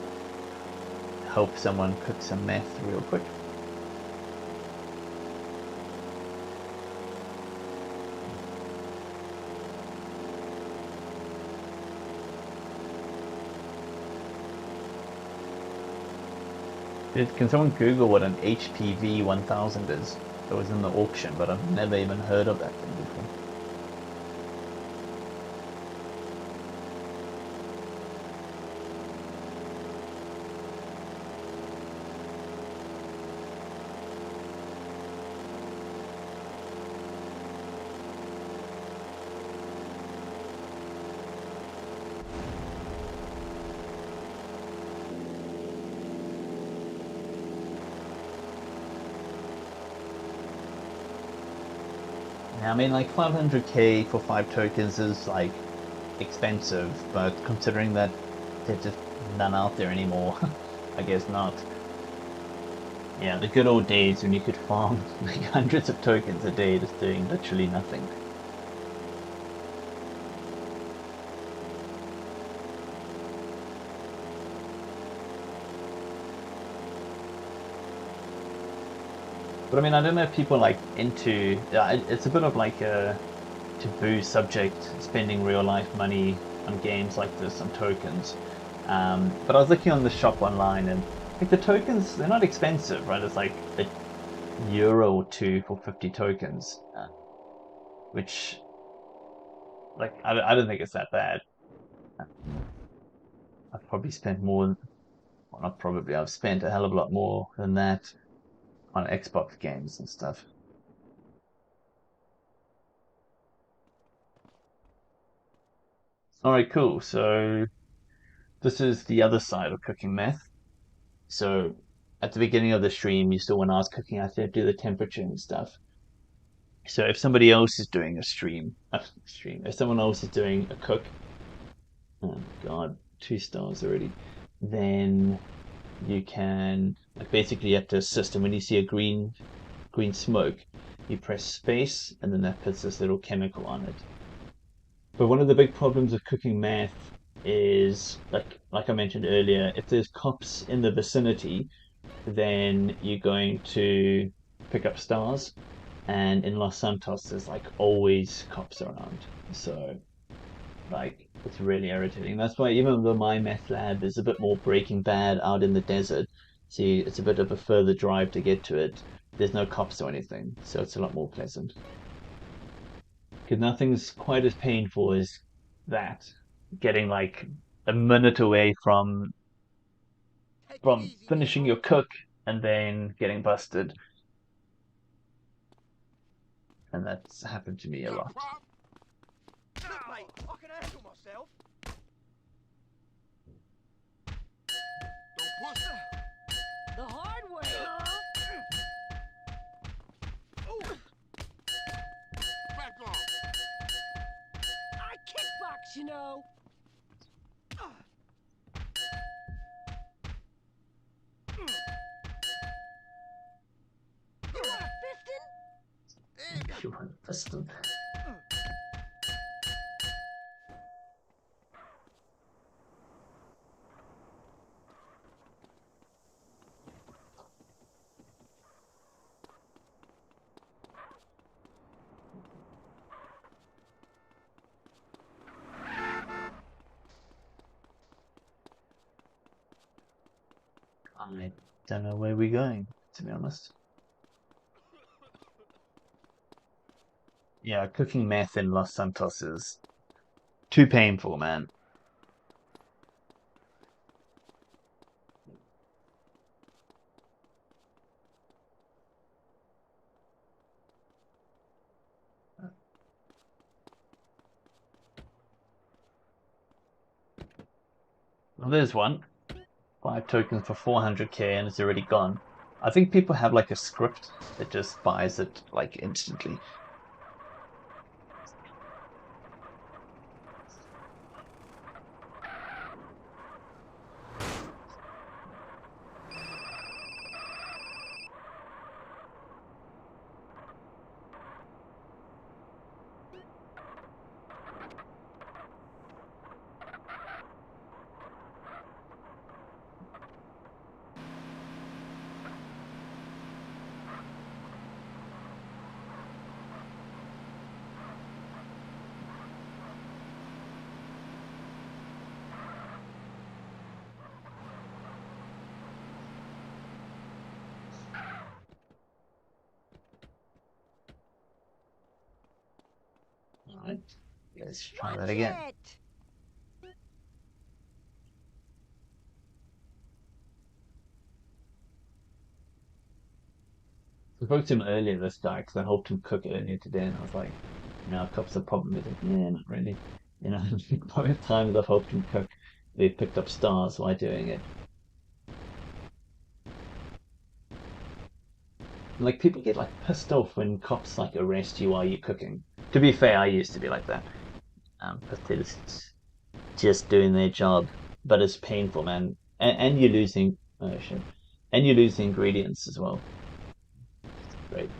A: help someone cook some meth real quick. Can someone Google what an HPV 1000 is? It was in the auction, but I've never even heard of that thing before. Yeah, I mean, like 500k for 5 tokens is like expensive, but considering that there's just none out there anymore, I guess not. Yeah, the good old days when you could farm like hundreds of tokens a day just doing literally nothing. But I mean, I don't know if people like into. It's a bit of like a taboo subject, spending real life money on games like this on tokens. But I was looking on the shop online, and like the tokens, they're not expensive, right? It's like €1 or 2 for 50 tokens, which like I don't think it's that bad. I've probably spent more. Well, not probably. I've spent a hell of a lot more than that on Xbox games and stuff. All right, cool. So this is the other side of cooking meth. So at the beginning of the stream, you saw when I was cooking, I had to do the temperature and stuff. So if somebody else is doing a if someone else is doing a cook, oh God, 2 stars already, then you can like basically you have to assist, and when you see a green smoke, you press space, and then that puts this little chemical on it. But one of the big problems of cooking meth is like I mentioned earlier, if there's cops in the vicinity, then you're going to pick up stars. And in Los Santos, there's like always cops around. So like it's really irritating. That's why even though my meth lab is a bit more Breaking Bad out in the desert, see, it's a bit of a further drive to get to it. There's no cops or anything, so it's a lot more pleasant. Because nothing's quite as painful as that. Getting like a minute away
D: Take it
A: from
D: easy there,
A: finishing your
D: homie.
A: cook and then getting busted. And that's happened to me a
D: Got a
A: lot.
D: problem? Look, mate, I can handle myself. Don't push her.
B: The hard way, huh?
D: Ooh. Back off.
B: I kickbox, you know. You want a fisting?
A: You want pistol? I don't know where we're going, to be honest. Yeah, cooking meth in Los Santos is too painful, man. Well, there's one. 5 tokens for 400k and it's already gone. I think people have like a script that just buys it like instantly. Alright, let's try that again.
B: It.
A: I spoke to him earlier, this guy, because I helped him cook earlier today, and I was like, you know, cops the problem. He's like, yeah, not really. You know, both times I've helped him cook, they've picked up stars while doing it. Like, people get like pissed off when cops like arrest you while you're cooking. To be fair, I used to be like that. But they're just doing their job. But it's painful, man. And you're losing, oh shit. And you lose the ingredients as well. Great.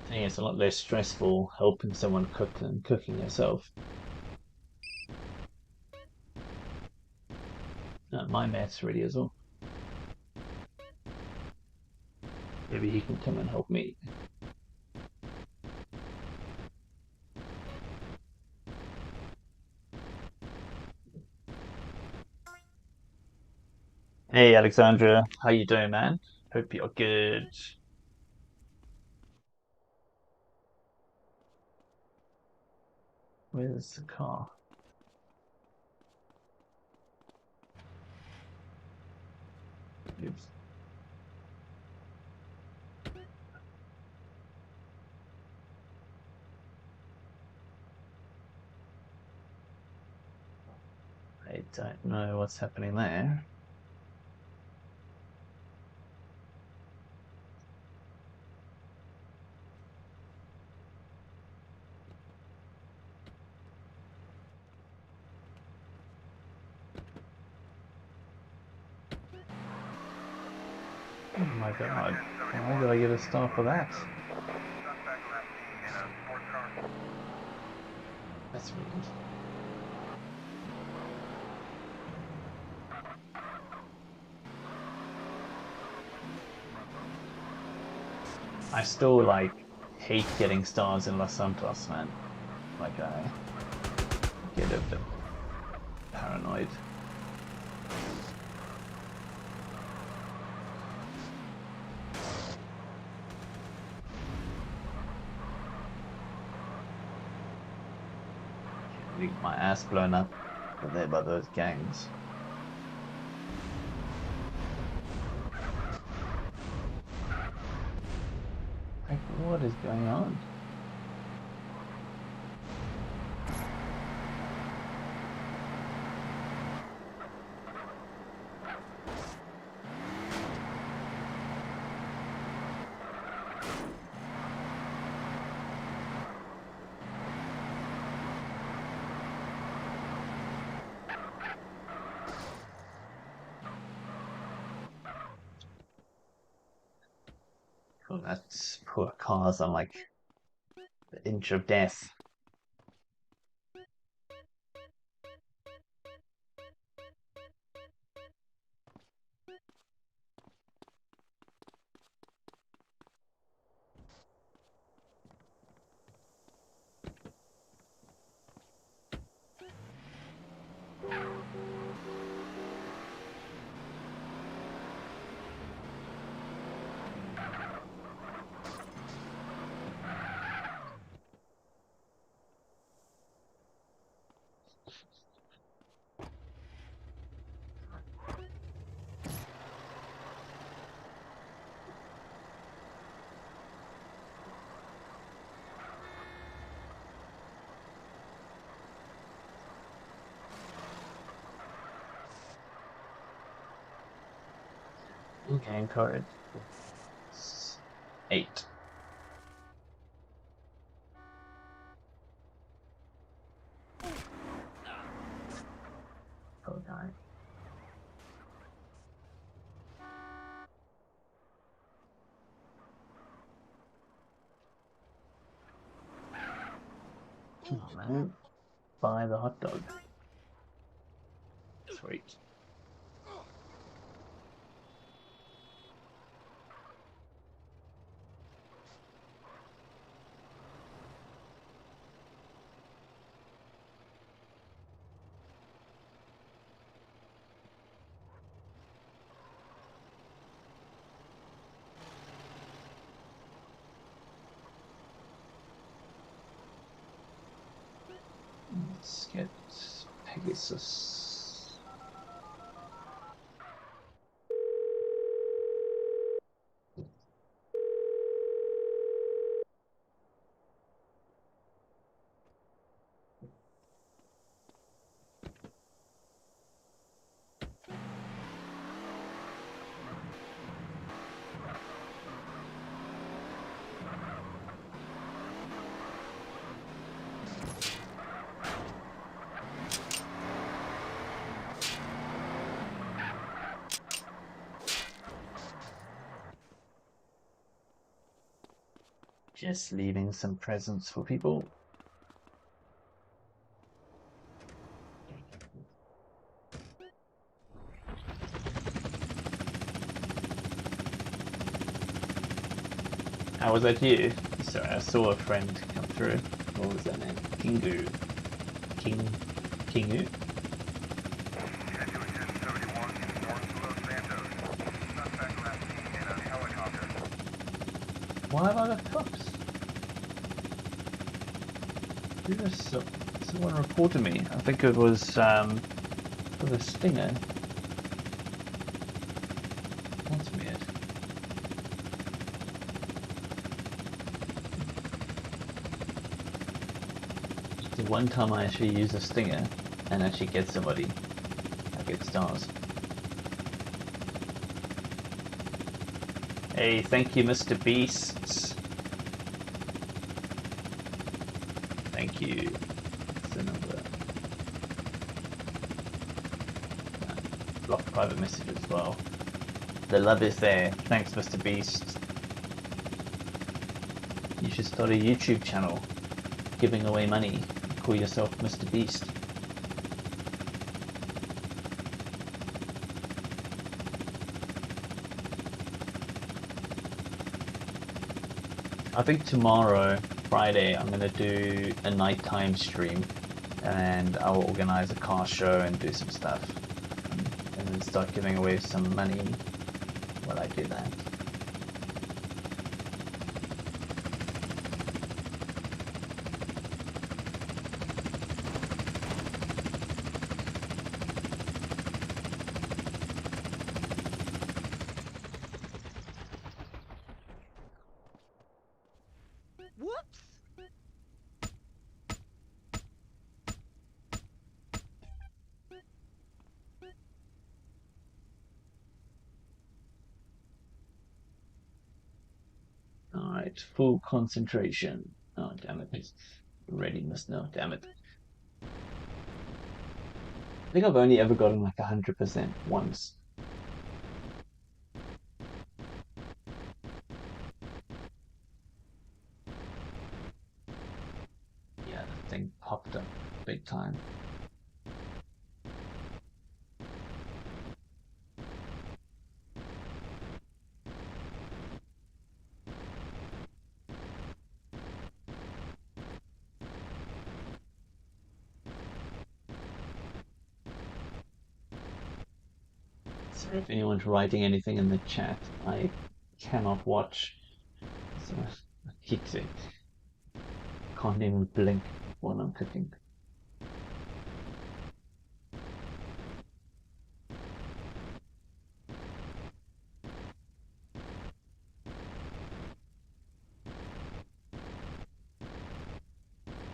A: I think it's a lot less stressful helping someone cook than cooking yourself. My math's ready as well. Maybe he can come and help me. Hey Alexandra, how you doing, man? Hope you're good. Where's the car? Oops. I don't know what's happening there. Oh my god, why did I get a star for that? That's weird. I still like hate getting stars in Los Santos, man. Like I get a bit paranoid. Get my ass blown up there by those gangs. Like, what is going on? Oh, that's poor cars on like the inch of death. Okay, card 8. Oh, God. Come on, man. Buy the hot dog. Sweet. Let's get Pegasus. Just leaving some presents for people. How was that you? Sorry, I saw a friend come through. What was that name? Kingu. Kingu?
E: 10 to 1071 north to Los Santos. Suspect last seen in a helicopter.
A: Why have I got cops? Someone reported me. I think it was for the stinger. That's weird. The one time I actually use a stinger and actually get somebody, I get stars. Hey, thank you, Mr. Beasts. Thank you. That's the number. Block private message as well. The love is there. Thanks, Mr. Beast. You should start a YouTube channel giving away money. Call yourself Mr. Beast. I think tomorrow, Friday, I'm going to do a nighttime stream and I will organize a car show and do some stuff and then start giving away some money while I do that.
H: Whoops!
A: Alright, full concentration. Oh, damn it. Readiness now, damn it. I think I've only ever gotten like 100% once. Yeah, that thing popped up big time. So if anyone's writing anything in the chat, I cannot watch. So I keep saying, can't even blink when I'm cooking.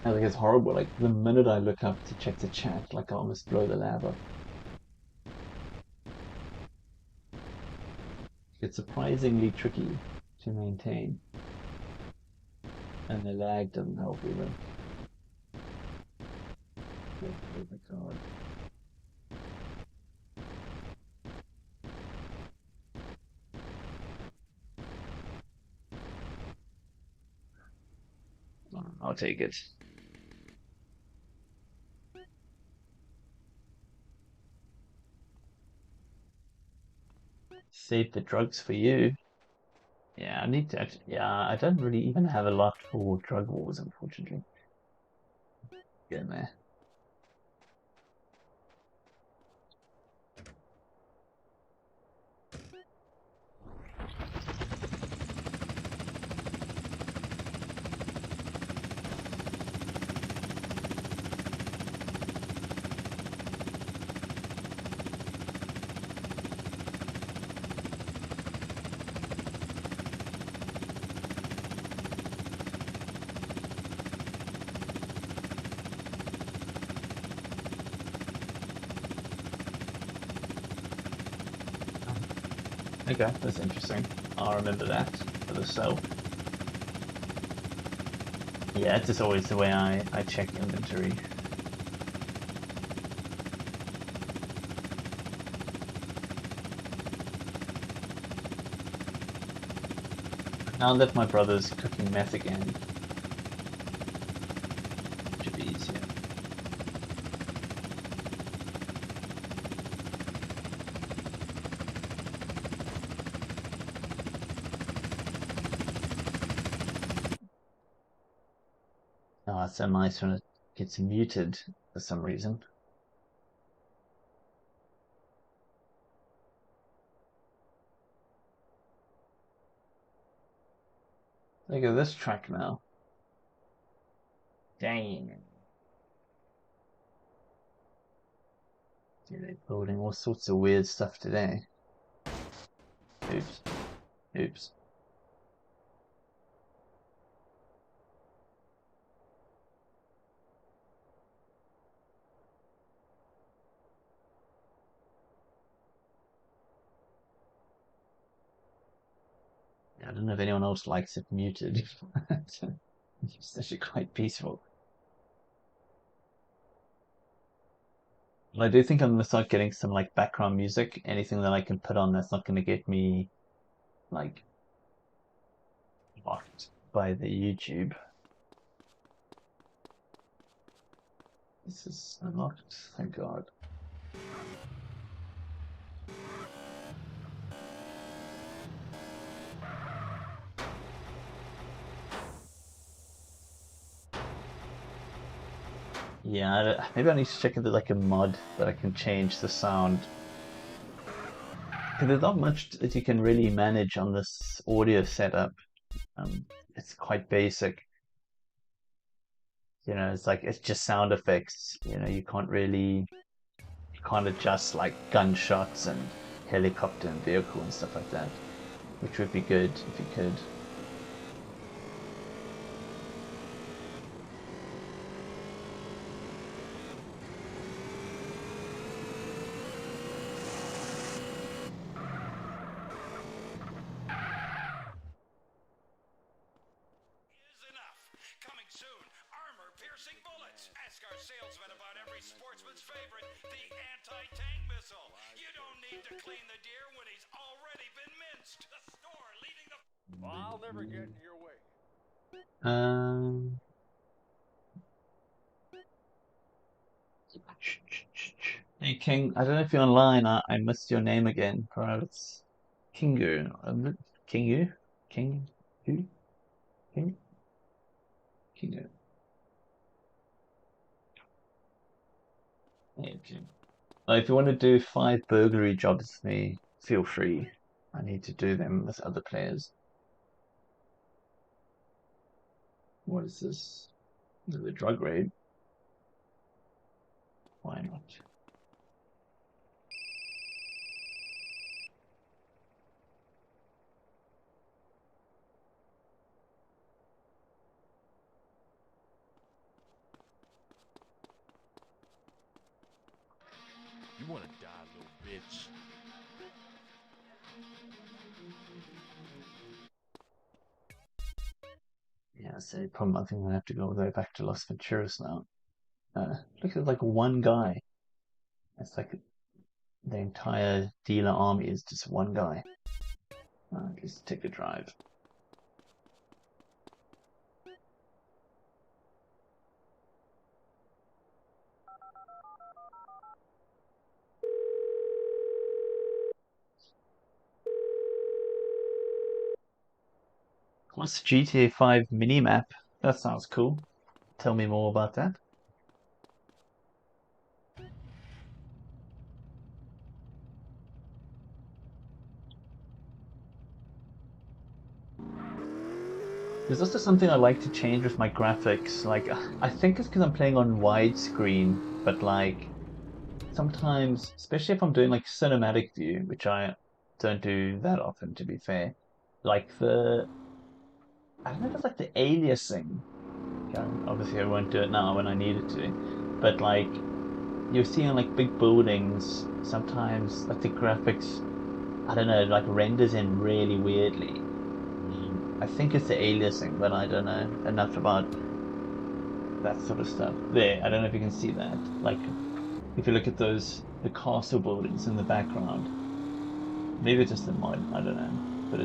A: I think it's horrible. Like the minute I look up to check the chat, like I almost blow the lab up. It's surprisingly tricky to maintain, and the lag doesn't help either. Oh my god. I'll take it. Save the drugs for you. Yeah, I need to actually. Yeah, I don't really even have a lot for drug wars, unfortunately. Get in there. Okay, that's interesting. I'll remember that for the cell. Yeah, it's just always the way I check inventory. Now that my brother's cooking meth again, it should be easier. Oh, it's so nice when it gets muted for some reason. Look at this track now. Dang. Yeah, they're building all sorts of weird stuff today. Oops. Oops. I don't know if anyone else likes it muted. It's actually quite peaceful. Well, I do think I'm gonna start getting some like background music, anything that I can put on that's not gonna get me like blocked by the YouTube. This is unlocked, thank God. Yeah, maybe I need to check if there's like a mod that I can change the sound. Because there's not much that you can really manage on this audio setup. It's quite basic. You know, it's like it's just sound effects. You know, you can't adjust like gunshots and helicopter and vehicle and stuff like that, which would be good if you could.
C: Is enough. Coming soon, armor-piercing bullets. Ask our salesman about every sportsman's favorite, the anti-tank missile. You don't need to clean the deer when he's already been minced. The store leading the...
I: Well, I'll never get in your way.
A: Hey King, I don't know if you're online. I missed your name again. Alright, it's Kingu. Kingu? King? Who? King? Kingu. Hey, King. If you want to do 5 burglary jobs with me, feel free. I need to do them with other players. What is this? This is a drug raid. Why not?
I: You wanna die, little bitch.
A: Yeah, so problem. I think I'm gonna have to go all the way back to Los Venturas now. Look at like one guy. It's like the entire dealer army is just one guy. Let's take a drive. What's GTA 5 minimap? That sounds cool. Tell me more about that. There's also something I like to change with my graphics. Like, I think it's because I'm playing on widescreen, but like, sometimes, especially if I'm doing like cinematic view, which I don't do that often, to be fair, like I don't know if it's like the aliasing. Okay, obviously, I won't do it now when I need it to, but like, you're seeing like big buildings, sometimes like the graphics, I don't know, like renders in really weirdly. I think it's the aliasing, but I don't know enough about that sort of stuff. There, I don't know if you can see that. Like, if you look at the castle buildings in the background, maybe it's just a mod, I don't know. But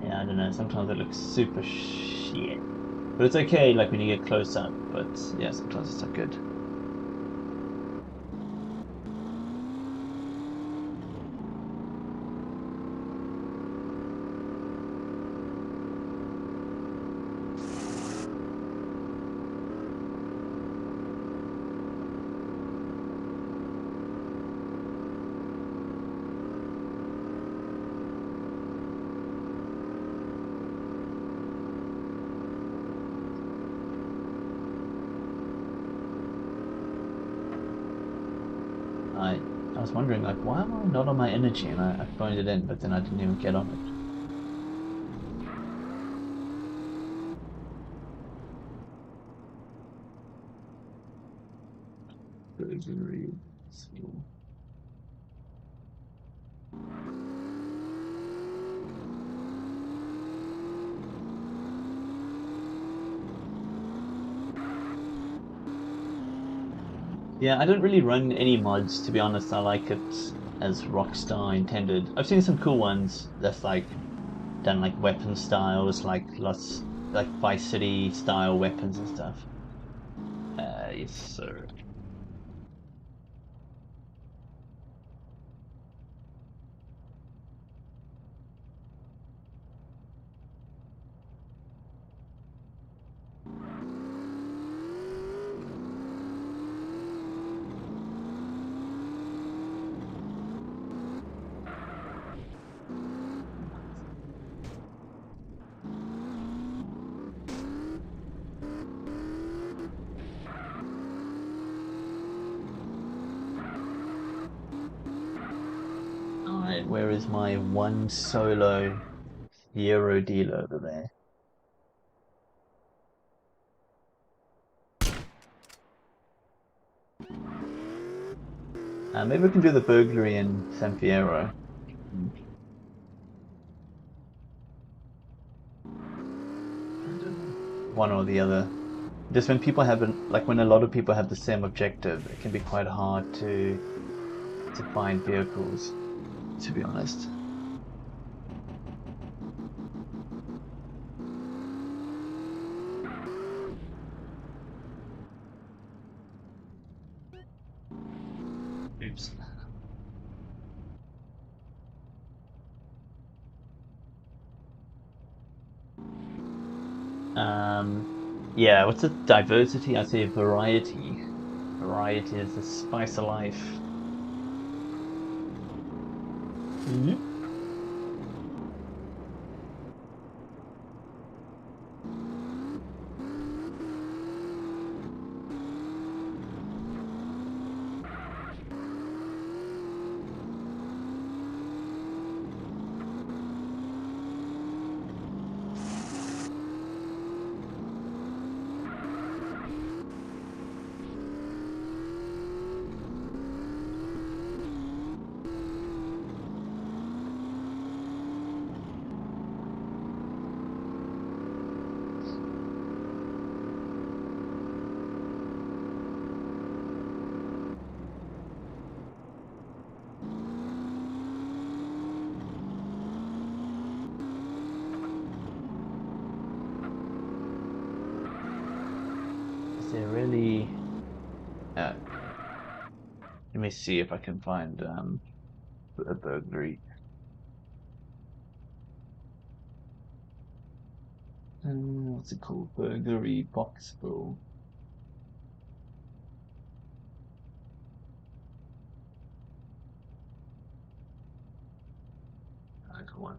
A: yeah, I don't know. Sometimes it looks super shit. But it's okay, like when you get close up. But yeah, sometimes it's not good. I was wondering, like, why am I not on my energy? And I phoned it in, but then I didn't even get on it. Burglary. Yeah, I don't really run any mods, to be honest. I like it as Rockstar intended. I've seen some cool ones that's like done like weapon styles, like lots like Vice City style weapons and stuff. Yes, sir. Alright, where is my one solo Euro dealer over there? Maybe we can do the burglary in San Fierro. One or the other. Just when people have like when a lot of people have the same objective, it can be quite hard to find vehicles, to be honest. Oops. Yeah, what's the diversity? I'd say variety. Variety is the spice of life. Is there really... let me see if I can find a burglary. What's it called? Burglary box bull. Come on.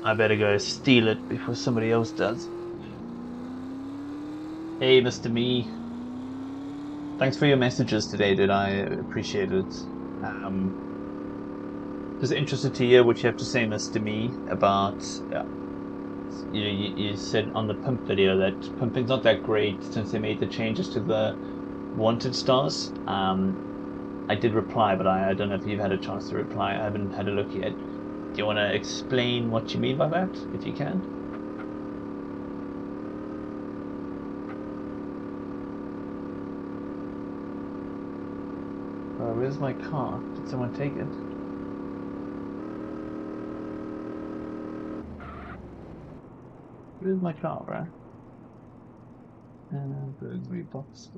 A: I better go steal it before somebody else does. Hey, Mr. Me. Thanks for your messages today, dude. I appreciate it. Just interested to hear what you have to say, Mr. Me, about you said on the pimp video that pimping's not that great since they made the changes to the wanted stars. I did reply, but I don't know if you've had a chance to reply. I haven't had a look yet. Do you want to explain what you mean by that, if you can? Where's my car? Did someone take it? Where's my car, right? Burglary box.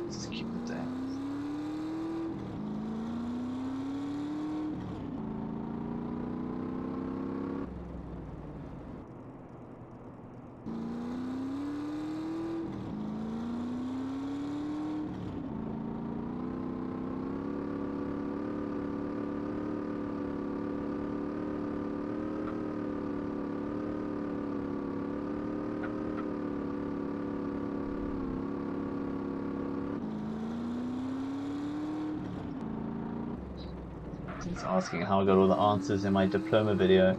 A: Let's keep it there. It's asking how I got all the answers in my diploma video.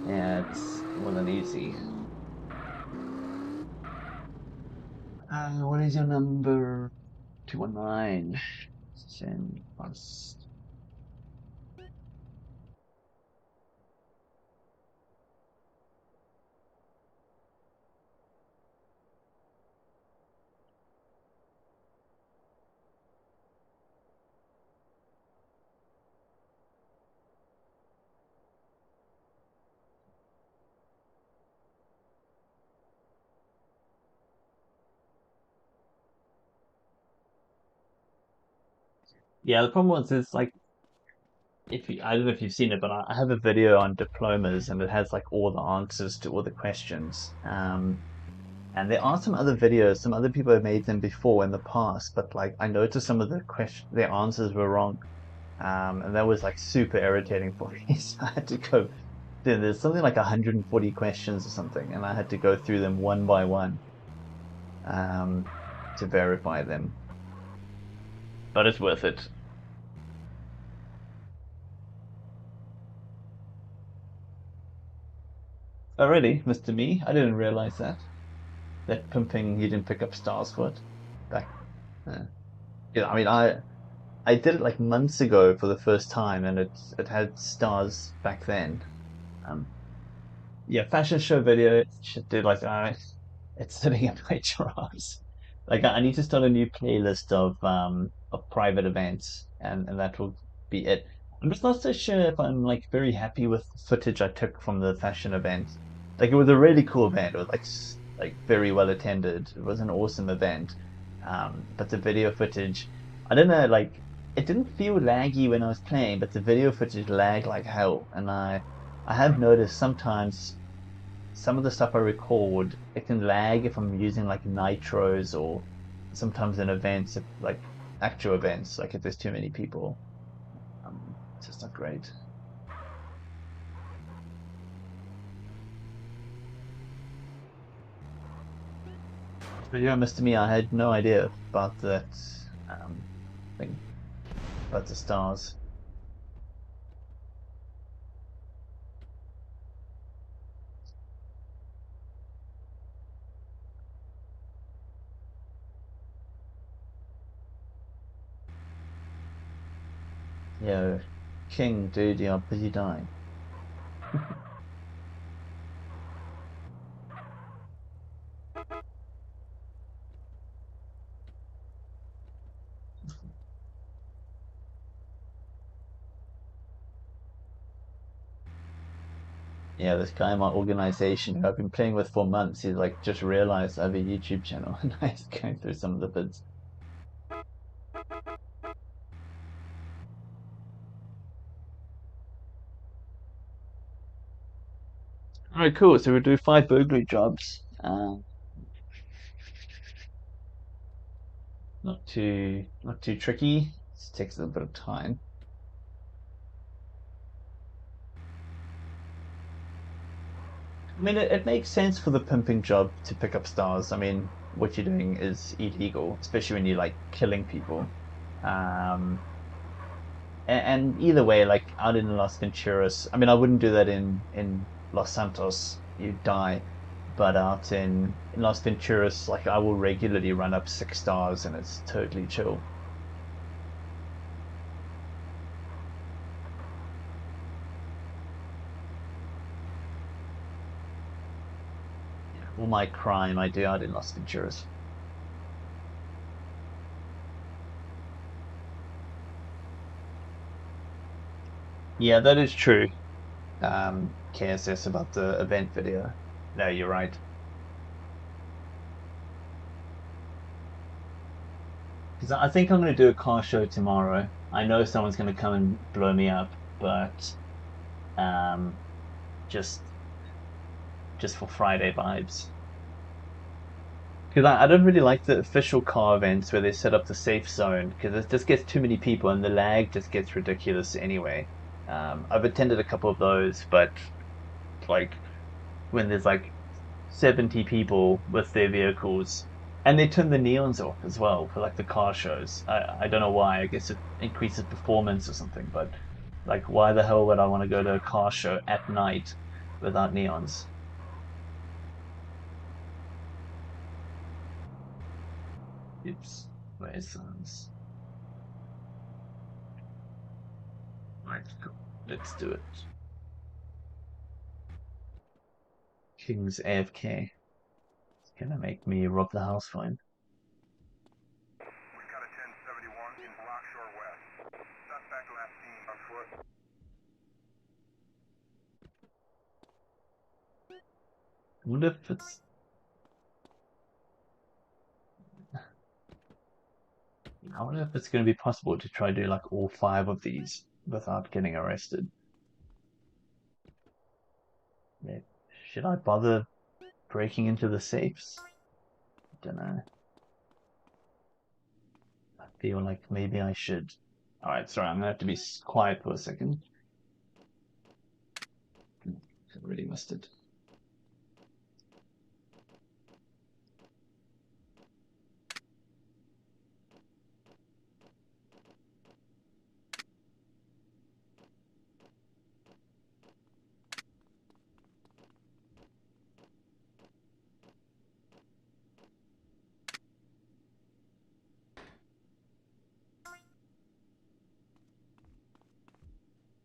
A: Yeah, it's wasn't easy. What is your number? 219. Send first. Yeah, the problem was is like I don't know if you've seen it, but I have a video on diplomas and it has like all the answers to all the questions. And there are some other videos, some other people have made them before in the past, but like I noticed some of their answers were wrong. And that was like super irritating for me. So I had to go, there's something like 140 questions or something, and I had to go through them one by one to verify them. But it's worth it. Oh, really, Mr. Me? I didn't realize that. That pimping, you didn't pick up stars for it. Back. Yeah, I mean, I did it like months ago for the first time, and it had stars back then. Yeah, fashion show video, dude. Like, it's sitting in my drafts. Like, I need to start a new playlist of private events, and that will be it. I'm just not so sure if I'm like very happy with the footage I took from the fashion event. Like, it was a really cool event. It was like very well attended. It was an awesome event. But the video footage, I don't know, like it didn't feel laggy when I was playing, but the video footage lagged like hell, and I I have noticed sometimes some of the stuff I record, it can lag if I'm using like nitros or sometimes in events, if, like actual events, like if there's too many people. It's just not great. But yeah, Mr. Me, I had no idea about that thing, about the stars. Yo, King, dude, you're busy dying. Yeah, this guy in my organization who I've been playing with for months, he's like just realized I have a YouTube channel and he's going through some of the vids. Alright, cool. So we'll do 5 burglary jobs. Not too tricky. It takes a little bit of time. I mean, it makes sense for the pimping job to pick up stars. I mean, what you're doing is illegal, especially when you're like killing people. Um, and either way, like out in Los Venturas, I mean, I wouldn't do that in Los Santos. You die. But out in Los Venturas, like I will regularly run up 6 stars, and it's totally chill. All my crime I do out in Los Venturas. Yeah, that is true. KSS about the event video. No, you're right. Because I think I'm going to do a car show tomorrow. I know someone's going to come and blow me up, but um, just just for Friday vibes. Because I don't really like the official car events where they set up the safe zone because it just gets too many people and the lag just gets ridiculous anyway. I've attended a couple of those, but like when there's like 70 people with their vehicles and they turn the neons off as well for like the car shows. I don't know why. I guess it increases performance or something, but like why the hell would I want to go to a car show at night without neons? Oops, where's sounds? Right, cool. Let's do it. King's AFK. It's gonna make me rob the house fine.
E: We got a 1071 in Blackshore West. Suspect last seen on foot.
A: I wonder if it's. I wonder if it's going to be possible to try to do like all 5 of these without getting arrested. Yeah. Should I bother breaking into the safes? Don't know. I feel like maybe I should. Alright, sorry, I'm gonna have to be quiet for a second. I really missed it.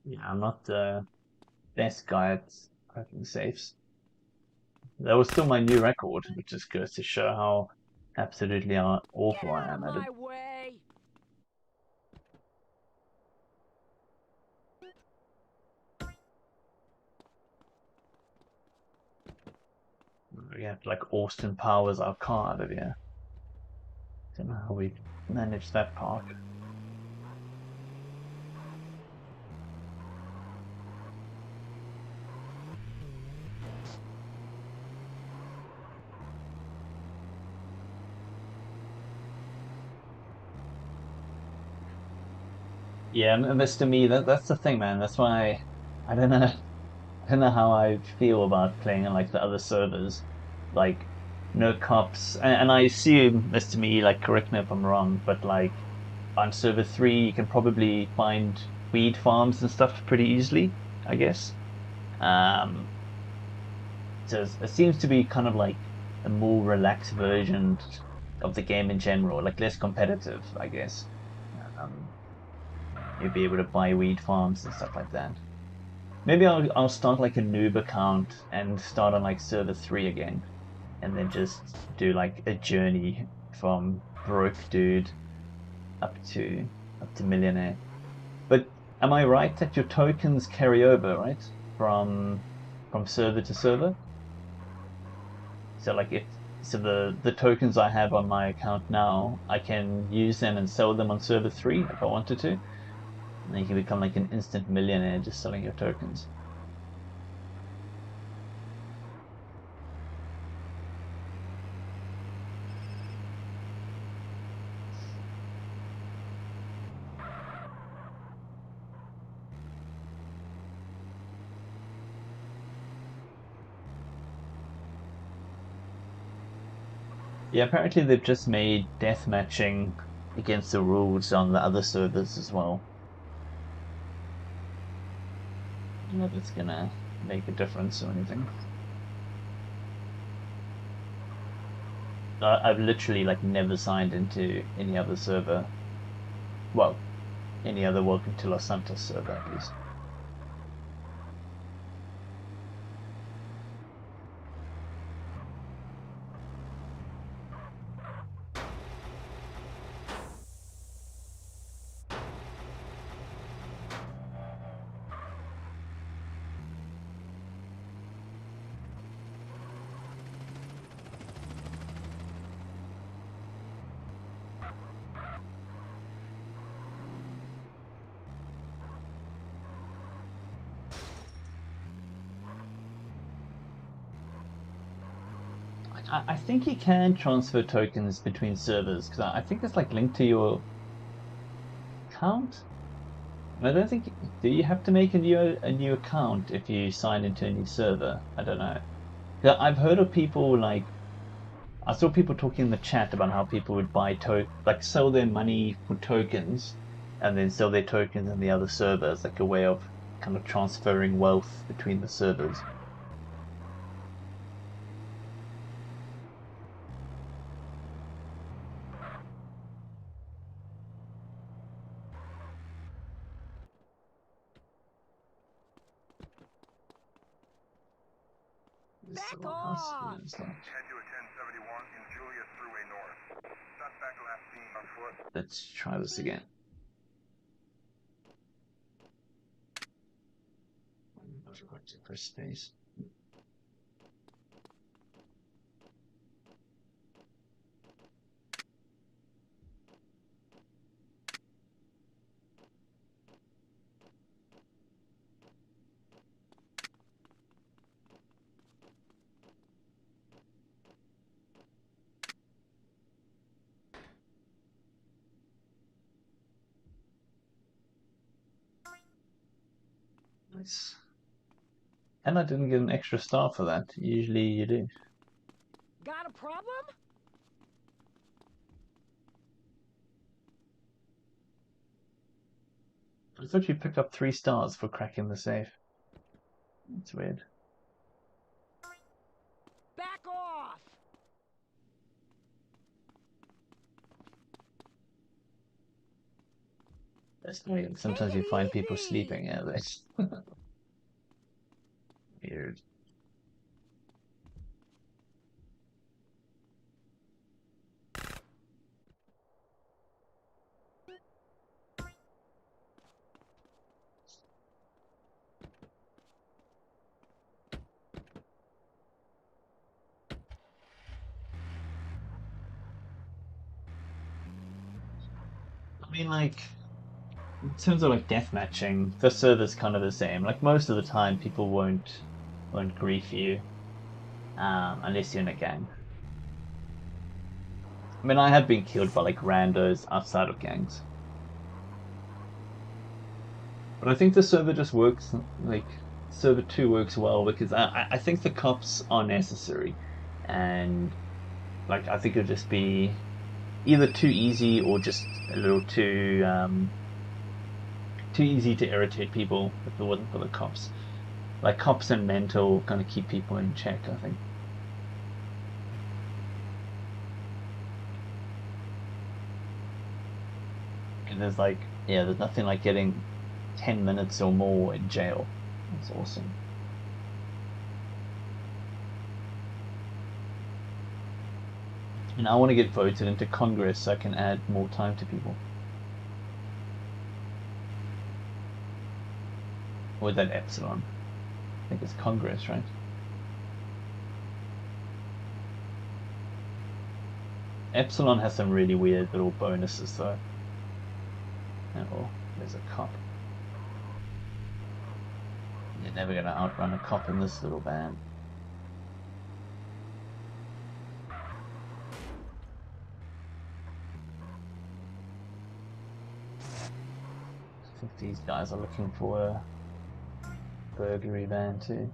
A: Yeah, I'm not the best guy at cracking safes. That was still my new record, which just goes to show how absolutely awful I am at it.
B: My way.
A: We have like Austin Powers our car out of here. Don't know how we managed that park. Yeah, and that's to me that's the thing, man. That's why I don't know. I don't know how I feel about playing on like the other servers, like no cops, and I assume this to me, like correct me if I'm wrong, but like on server 3 you can probably find weed farms and stuff pretty easily, I guess. Um, so it seems to be kind of like a more relaxed version of the game in general, like less competitive, I guess. Um, you'll be able to buy weed farms and stuff like that. Maybe I'll start like a noob account and start on like server 3 again, and then just do like a journey from broke dude up to millionaire. But am I right that your tokens carry over, right? From server to server? So like if so the tokens I have on my account now, I can use them and sell them on server 3 if I wanted to. And then you can become like an instant millionaire just selling your tokens. Yeah, apparently they've just made death matching against the rules on the other servers as well. I don't know if it's gonna make a difference or anything. I've literally like never signed into any other server. Well, any other Welcome to Los Santos server at least. I think you can transfer tokens between servers because I think it's like linked to your account. And I don't think do you have to make a new account if you sign into a new server? I don't know. Yeah, I've heard of people like I saw people talking in the chat about how people would buy like sell their money for tokens and then sell their tokens in the other servers, like a way of kind of transferring wealth between the servers.
B: Back off!
E: Head to a 1071 in Julius Thruway North. Suspect last seen on foot.
A: Let's try this again. I forgot to press space. Nice. And I didn't get an extra star for that. Usually you do.
B: Got a problem?
A: I thought you picked up 3 stars for cracking the safe. That's weird.
B: Back off!
A: That's weird. Sometimes you find people sleeping. Yeah, that's weird. I mean, like, in terms of like death matching, the server's kind of the same. Like most of the time, people won't grief you, unless you're in a gang. I mean, I have been killed by like randos outside of gangs. But I think the server just works, like, server 2 works well because I think the cops are necessary. And, like, I think it'll just be either too easy or just a little too easy to irritate people if it wasn't for the cops. Like, cops and mental kind of keep people in check, I think. And there's like, yeah, there's nothing like getting 10 minutes or more in jail. That's awesome. And I want to get voted into Congress so I can add more time to people. Or is that Epsilon? I think it's Congress, right? Epsilon has some really weird little bonuses though. Oh, there's a cop. You're never gonna outrun a cop in this little van. I think these guys are looking for a burglary van too.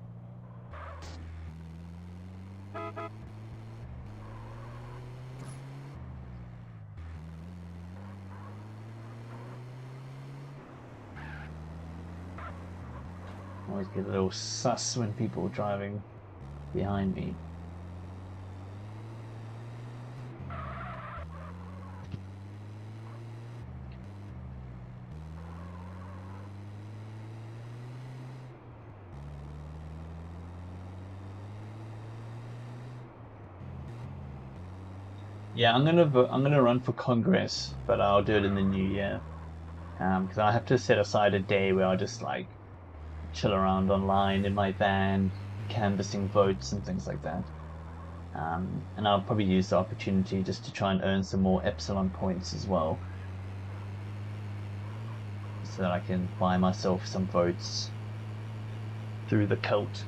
A: Always get a little sus when people are driving behind me. Yeah, I'm gonna run for Congress, but I'll do it in the new year. Because I have to set aside a day where I just like chill around online in my van, canvassing votes and things like that. And I'll probably use the opportunity just to try and earn some more Epsilon points as well, so that I can buy myself some votes through the cult.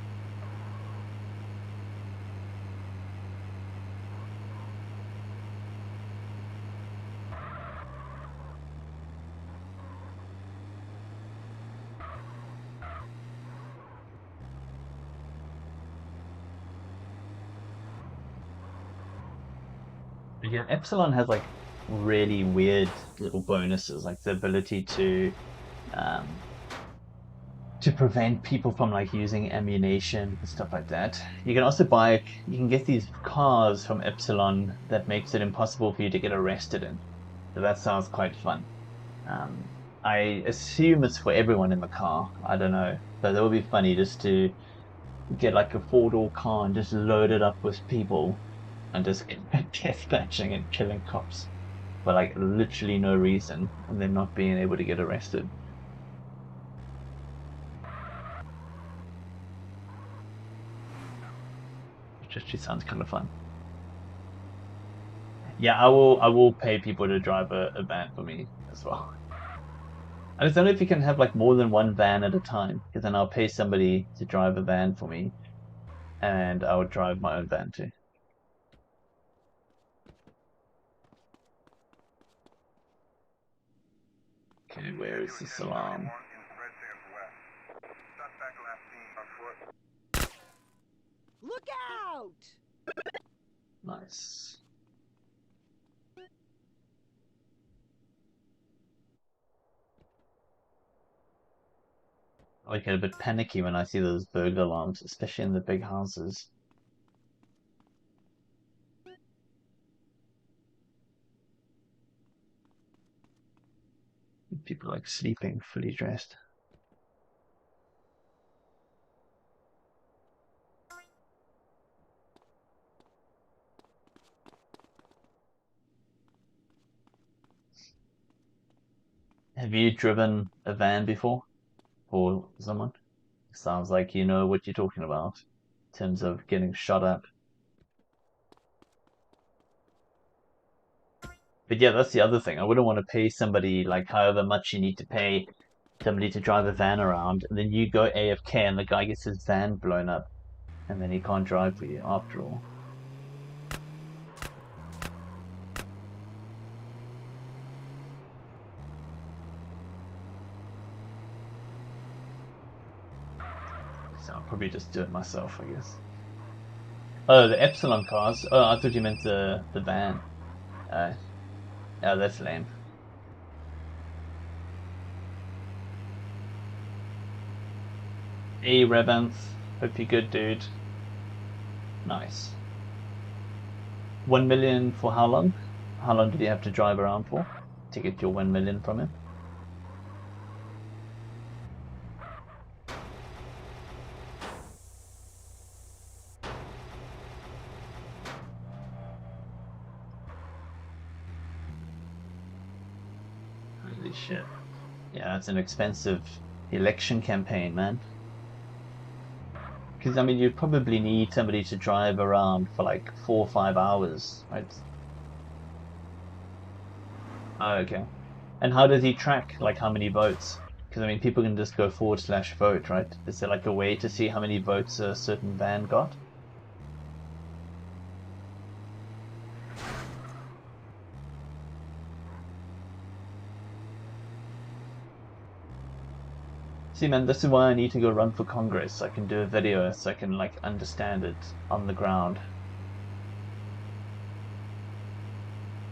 A: Yeah, Epsilon has like really weird little bonuses, like the ability to prevent people from like using ammunition and stuff like that. You can also you can get these cars from Epsilon that makes it impossible for you to get arrested in. So that sounds quite fun. I assume it's for everyone in the car. I don't know, but that would be funny just to get like a four-door car and just load it up with people and just dispatching and killing cops for like literally no reason, and then not being able to get arrested. Which actually sounds kind of fun. Yeah, I will pay people to drive a van for me as well. I just don't know if you can have like more than one van at a time, because then I'll pay somebody to drive a van for me, and I would drive my own van too. Okay, where is this alarm?
B: Look out!
A: Nice. I get a bit panicky when I see those burglar alarms, especially in the big houses. People like sleeping fully dressed. Have you driven a van before for someone? Sounds like you know what you're talking about in terms of getting shot up. But yeah, that's the other thing. I wouldn't want to pay somebody like however much you need to pay somebody to drive a van around, and then you go AFK and the guy gets his van blown up, and then he can't drive for you after all. probably just do it myself, I guess. Oh, the Epsilon cars. Oh, I thought you meant the van. Oh, that's lame. Hey, Revanth. Hope you're good, dude. Nice. 1 million for how long? How long did you have to drive around for to get your 1 million from him? Holy shit. Yeah, that's an expensive election campaign, man. Because, I mean, you'd probably need somebody to drive around for like 4 or 5 hours, right? Oh, okay. And how does he track, like, how many votes? Because, I mean, people can just go /vote, right? Is there, like, a way to see how many votes a certain van got? See, man, this is why I need to go run for Congress. So I can do a video so I can, like, understand it on the ground.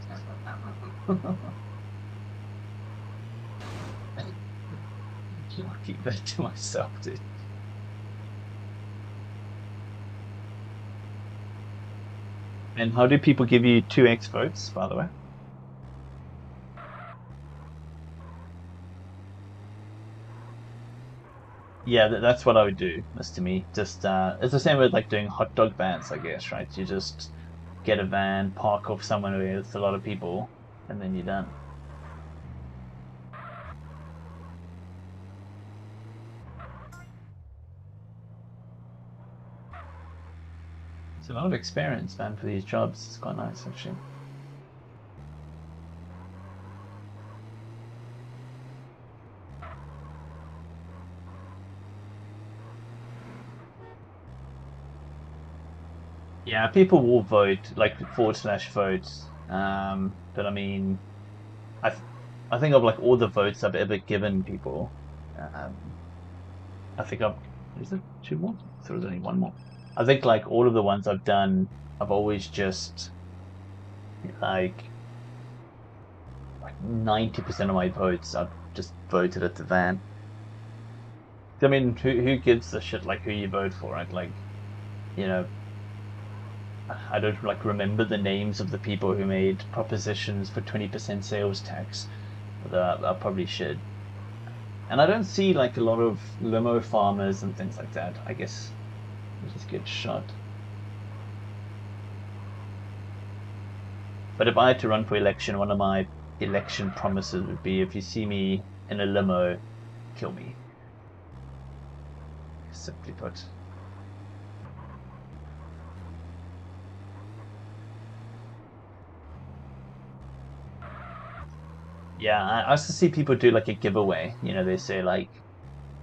A: I'll keep that to myself, dude. And how do people give you 2x votes, by the way? Yeah, that's what I would do, Mr. Me. Just it's the same with like doing hot dog vans, I guess, right? You just get a van, park off somewhere where there's a lot of people, and then you're done. It's a lot of experience, man, for these jobs. It's quite nice, actually. Yeah, people will vote, like /vote. But I mean, I th I think of like all the votes I've ever given people. Um, I think I've is it two more? I thought it was only one more. I think like all of the ones I've done, I've always just like 90% of my votes I've just voted at the van. I mean, who gives a shit like who you vote for, right? Like, you know, I don't like remember the names of the people who made propositions for 20% sales tax. Although I probably should. And I don't see like a lot of limo farmers and things like that. I guess they just get shot. But if I had to run for election, one of my election promises would be if you see me in a limo, kill me. Simply put. Yeah, I also see people do like a giveaway. You know, they say like,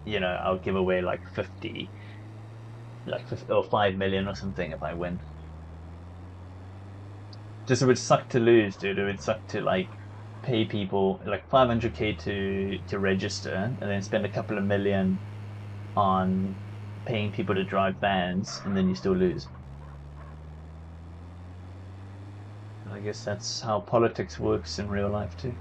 A: you know, I'll give away like 50, like 50, or 5 million or something if I win. Just it would suck to lose, dude. It would suck to like pay people like 500k to register and then spend a couple of million on paying people to drive vans and then you still lose. I guess that's how politics works in real life too.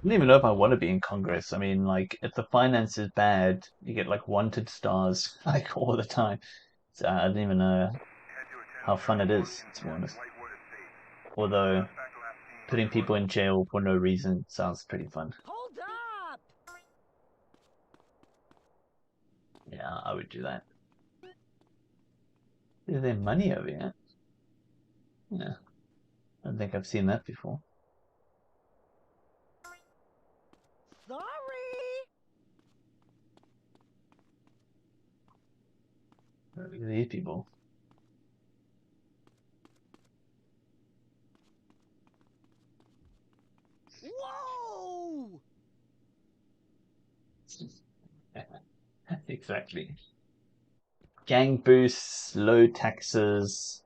A: I don't even know if I want to be in Congress. I mean, like, if the finance is bad, you get like wanted stars like all the time. So I don't even know how fun it is, to be honest. Although putting people in jail for no reason sounds pretty fun.
B: Hold up!
A: Yeah, I would do that. Is there money over here? Yeah, I don't think I've seen that before.
B: Sorry!
A: Look at these people.
B: Whoa!
A: Exactly. gang boosts, low taxes,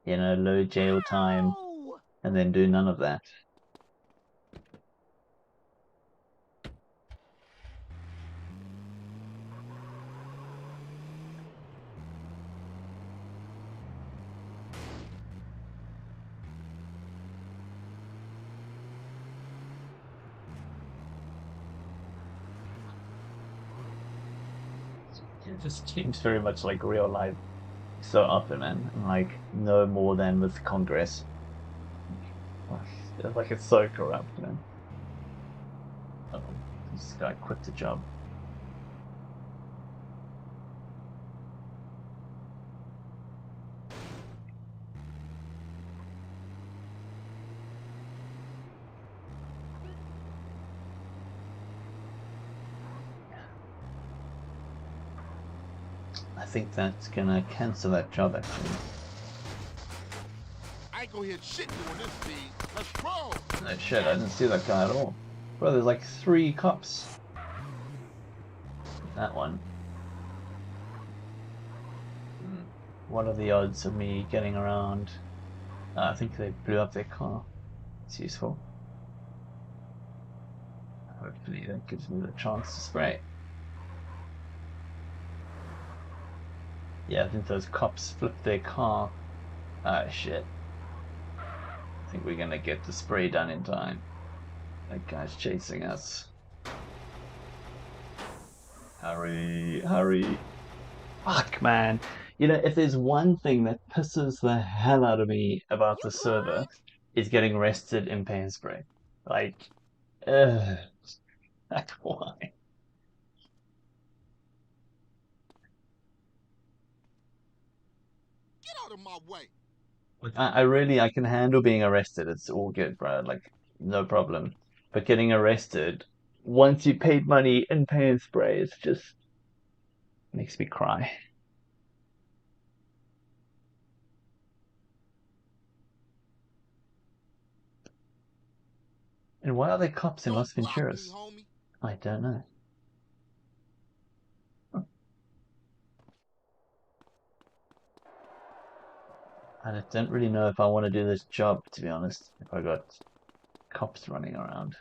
A: you know, low jail time,
B: Whoa!
A: and then do none of that. It just seems very much like real life so often, man. Like, no more than with Congress. Like, it's so corrupt, man. Oh, this guy quit the job. I think that's gonna cancel that job, actually.
D: I ain't gonna hit shit doing this speed. Let's roll.
A: No shit, I didn't see that guy at all. Bro, there's like 3 cops. That one. What are the odds of me getting around? I think they blew up their car. It's useful. Hopefully that gives me the chance to spray. Yeah, I think those cops flipped their car. Ah, shit. I think we're gonna get the spray done in time. That guy's chasing us. Hurry, hurry. Fuck, man. You know, if there's one thing that pisses the hell out of me about the server, is getting arrested in pay and spray. Like, ugh. Like, why?
D: Get out of my way.
A: I can handle being arrested. It's all good, bro. Like, no problem. But getting arrested once you paid money in pay and spray, it's just makes me cry. And why are there cops in Los Venturas? I don't know. I don't really know if I want to do this job, to be honest, if I got cops running around.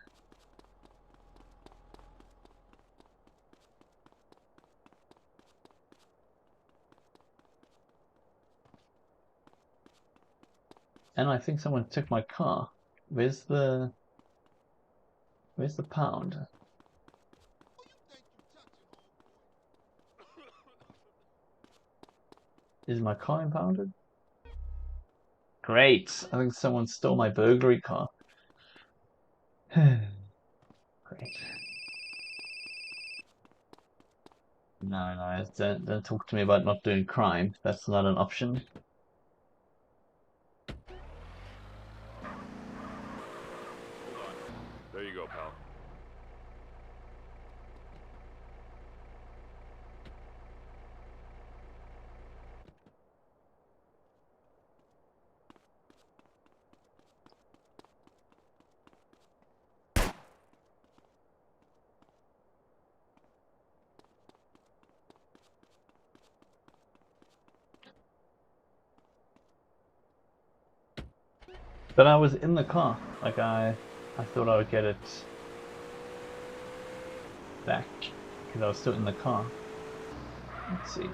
A: And I think someone took my car. Where's the pound? Is my car impounded? Great. I think someone stole my burglary car. Great. No, don't talk to me about not doing crime. That's not an option.
G: There you go, pal.
A: But I was in the car. Like I thought I would get it back because I was still in the car. Let's see.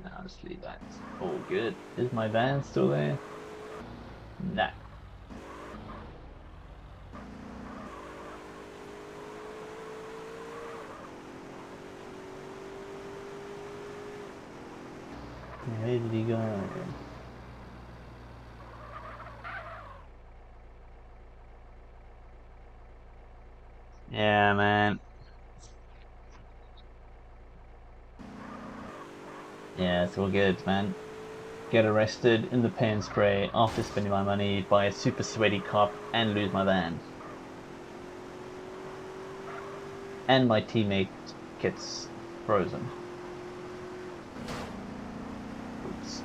A: No, just leave that. All good. Is my van still there? Nah. Where did he go? Yeah, man. Yeah, it's all good, man. Get arrested in the pay and spray after spending my money, buy a super sweaty cop, and lose my van. and my teammate gets frozen. Oops.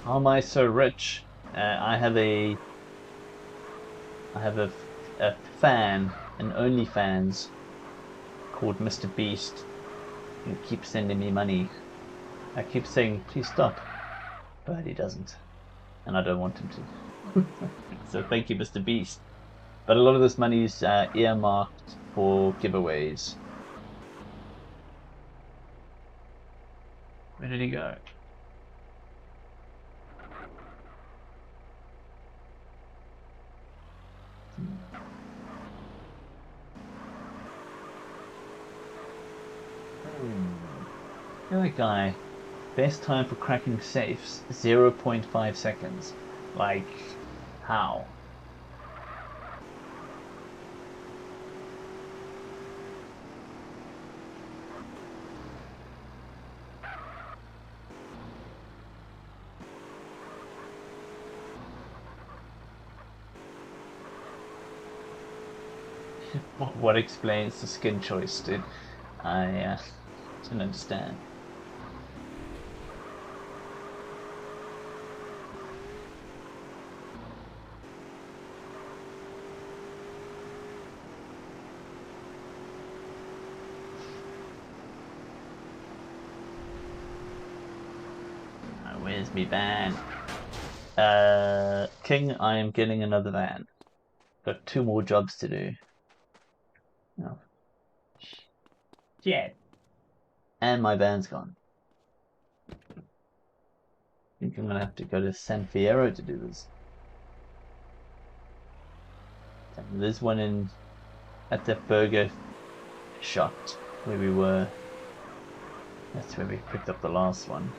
A: How am I so rich? I have a fan, an OnlyFans called Mr. Beast, who keeps sending me money. I keep saying, please stop, but he doesn't, and I don't want him to. So thank you, Mr. Beast. But a lot of this money is earmarked for giveaways. Where did he go? The other guy, best time for cracking safes, 0.5 seconds. Like, how? What explains the skin choice, dude? I didn't understand. Where's me van? King, I am getting another van. Got 2 more jobs to do. Oh. Shit. And my van's gone. I think I'm gonna have to go to San Fierro to do this. There's one in at the burger shop where we were. That's where we picked up the last one.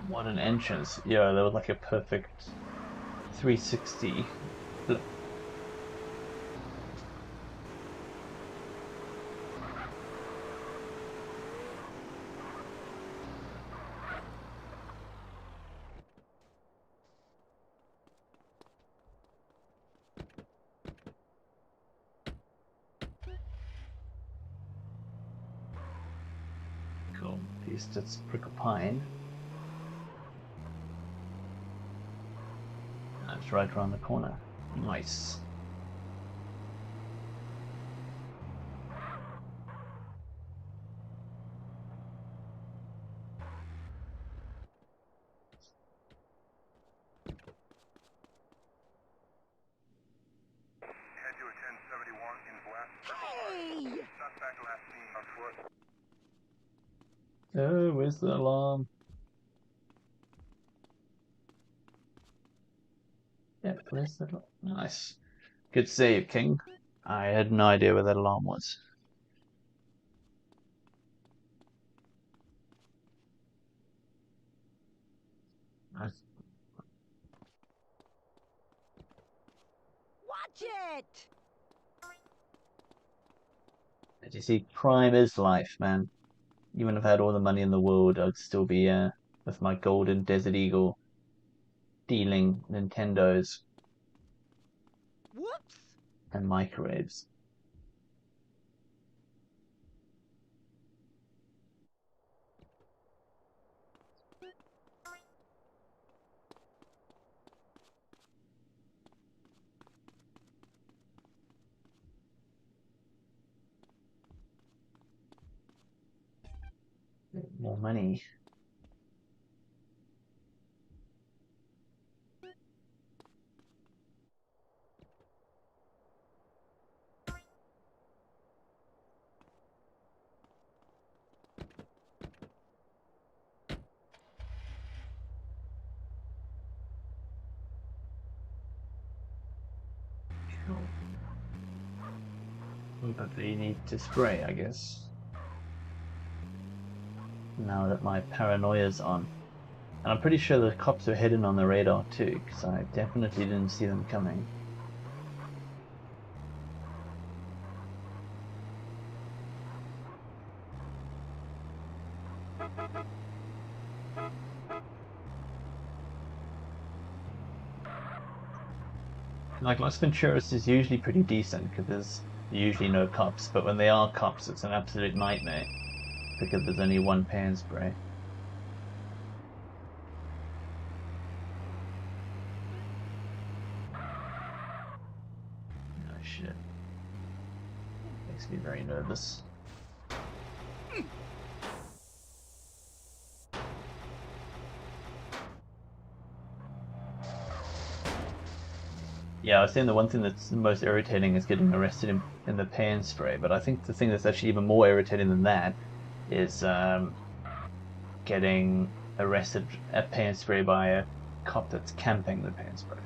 A: What an entrance. Yeah, that was like a perfect 360 flip. Cool. At least it's prickle pine. It's right around the corner. Nice.
E: Head to a 1071 in black.
B: Hey!
E: Suspect last seen on foot.
A: Oh, where's the alarm? Yeah, where's the alarm? Nice. Good save, King. I had no idea where that alarm was. Nice.
B: Watch it!
A: Did you see, crime is life, man. Even if I had all the money in the world, I'd still be with my golden Desert Eagle dealing Nintendos
B: Whoops!
A: and microwaves. More money. But you need to spray, I guess. Now that my paranoia's on. And I'm pretty sure the cops are hidden on the radar too, because I definitely didn't see them coming. Like Las Venturas is usually pretty decent because there's usually no cops, but when there are cops, it's an absolute nightmare because there's only one pan spray. Oh shit. Makes me very nervous. Yeah, I was saying the one thing that's the most irritating is getting arrested in the pan spray, but I think the thing that's actually even more irritating than that is getting arrested at pan spray by a cop that's camping the pan spray.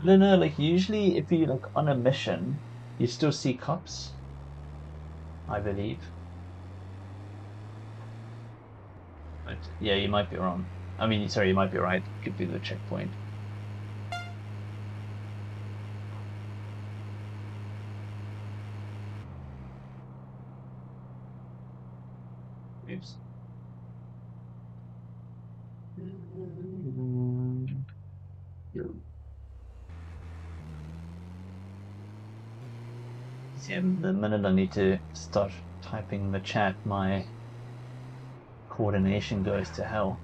A: No, like usually if you like on a mission, you still see cops, I believe. But yeah, you might be wrong. I mean, sorry, you might be right. Could be the checkpoint. Oops. See, the minute I need to start typing in the chat, my coordination goes to hell.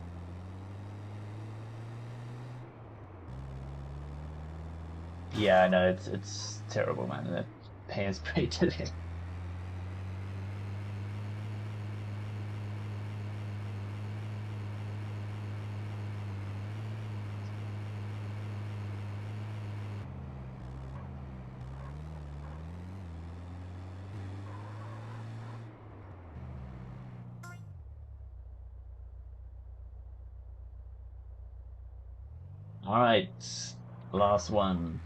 A: Yeah, I know it's terrible, man. That pan spray today. All right, last one.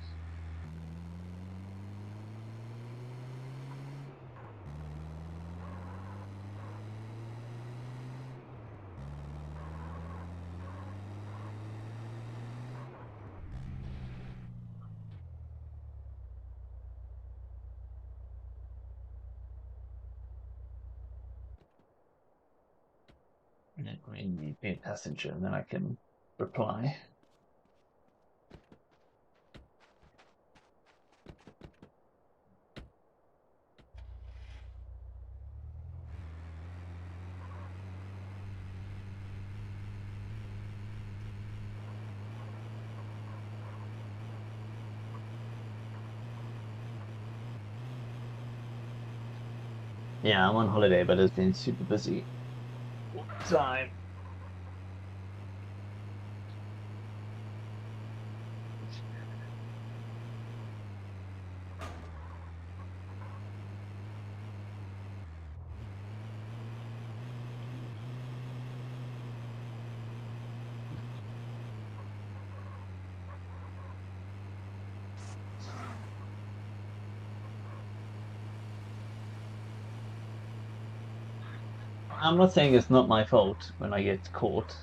A: Let me be a passenger, and then I can reply. Yeah, I'm on holiday, but it's been super busy. Time. I'm not saying it's not my fault when I get caught.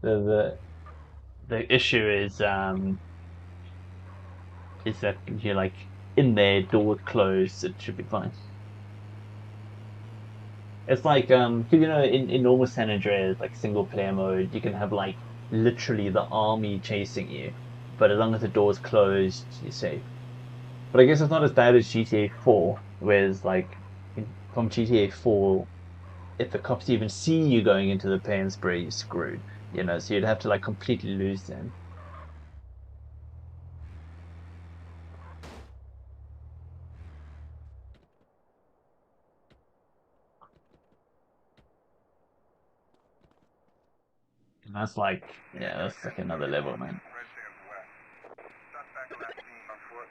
A: The the issue is that you're like in there, doors closed, it should be fine. It's like 'cause, you know, in normal San Andreas, like single player mode, you can have like literally the army chasing you, but as long as the door's closed, you're safe. But I guess it's not as bad as GTA 4, whereas like from GTA 4, if the cops even see you going into the pan spray, you're screwed. You know, so you'd have to like completely lose them. And that's like, yeah, that's like another level, man.
E: Red Sands West. Suspect on that scene on foot.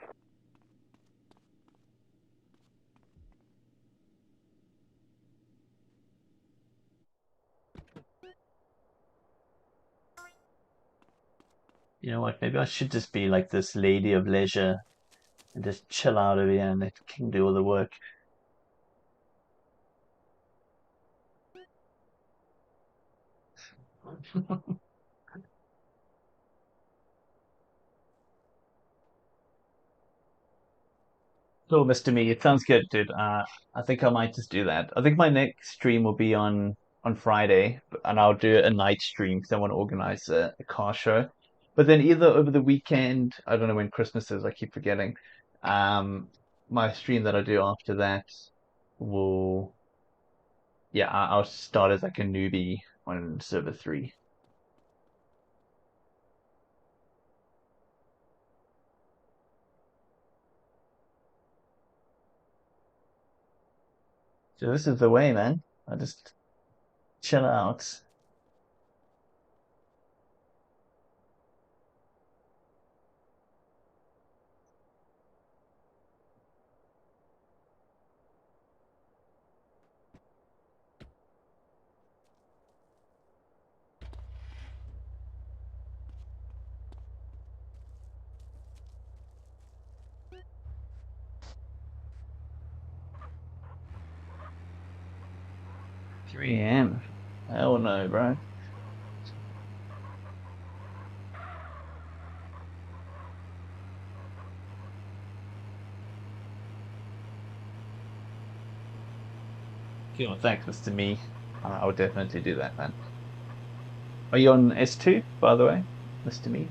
A: You know what? Maybe I should just be like this lady of leisure and just chill out over here and let King do all the work. So, Mr. Me, it sounds good, dude. I think I might just do that. I think my next stream will be on Friday, and I'll do a night stream because I want to organize a car show. But then either over the weekend, I don't know when Christmas is, I keep forgetting. Um, my stream that I do after that will, yeah, I'll start as like a newbie on server 3. So this is the way, man. I just chill out. 3 a.m. Hell no, bro. Cool, thanks, Mr. Me. I will definitely do that, man. Are you on S2, by the way, Mr. Me?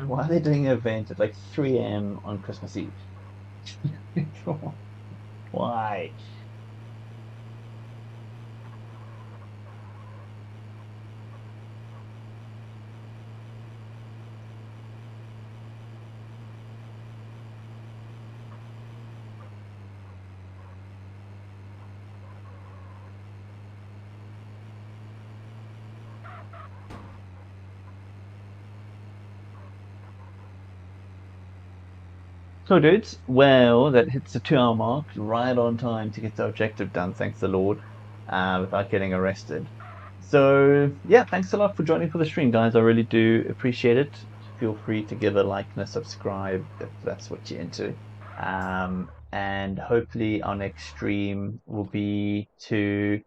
A: Why are they doing an event at like 3 a.m. on Christmas Eve? Why? So, dudes, well, that hits the 2 hour mark right on time to get the objective done, thanks the Lord, without getting arrested. So, yeah, thanks a lot for joining for the stream, guys. I really do appreciate it. Feel free to give a like and a subscribe if that's what you're into. And hopefully, our next stream will be to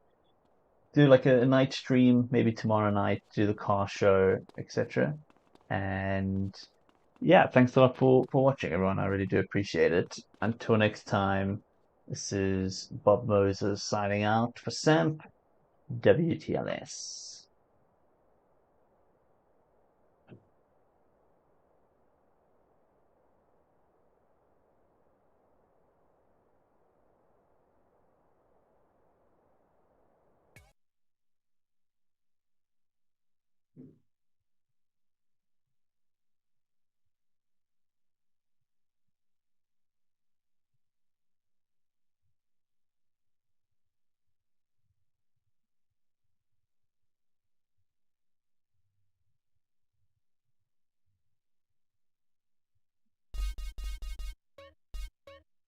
A: do like a night stream, maybe tomorrow night, do the car show, etc. And yeah, thanks a lot for watching, everyone. I really do appreciate it. Until next time, this is Bob Moses signing out for SAMP WTLS.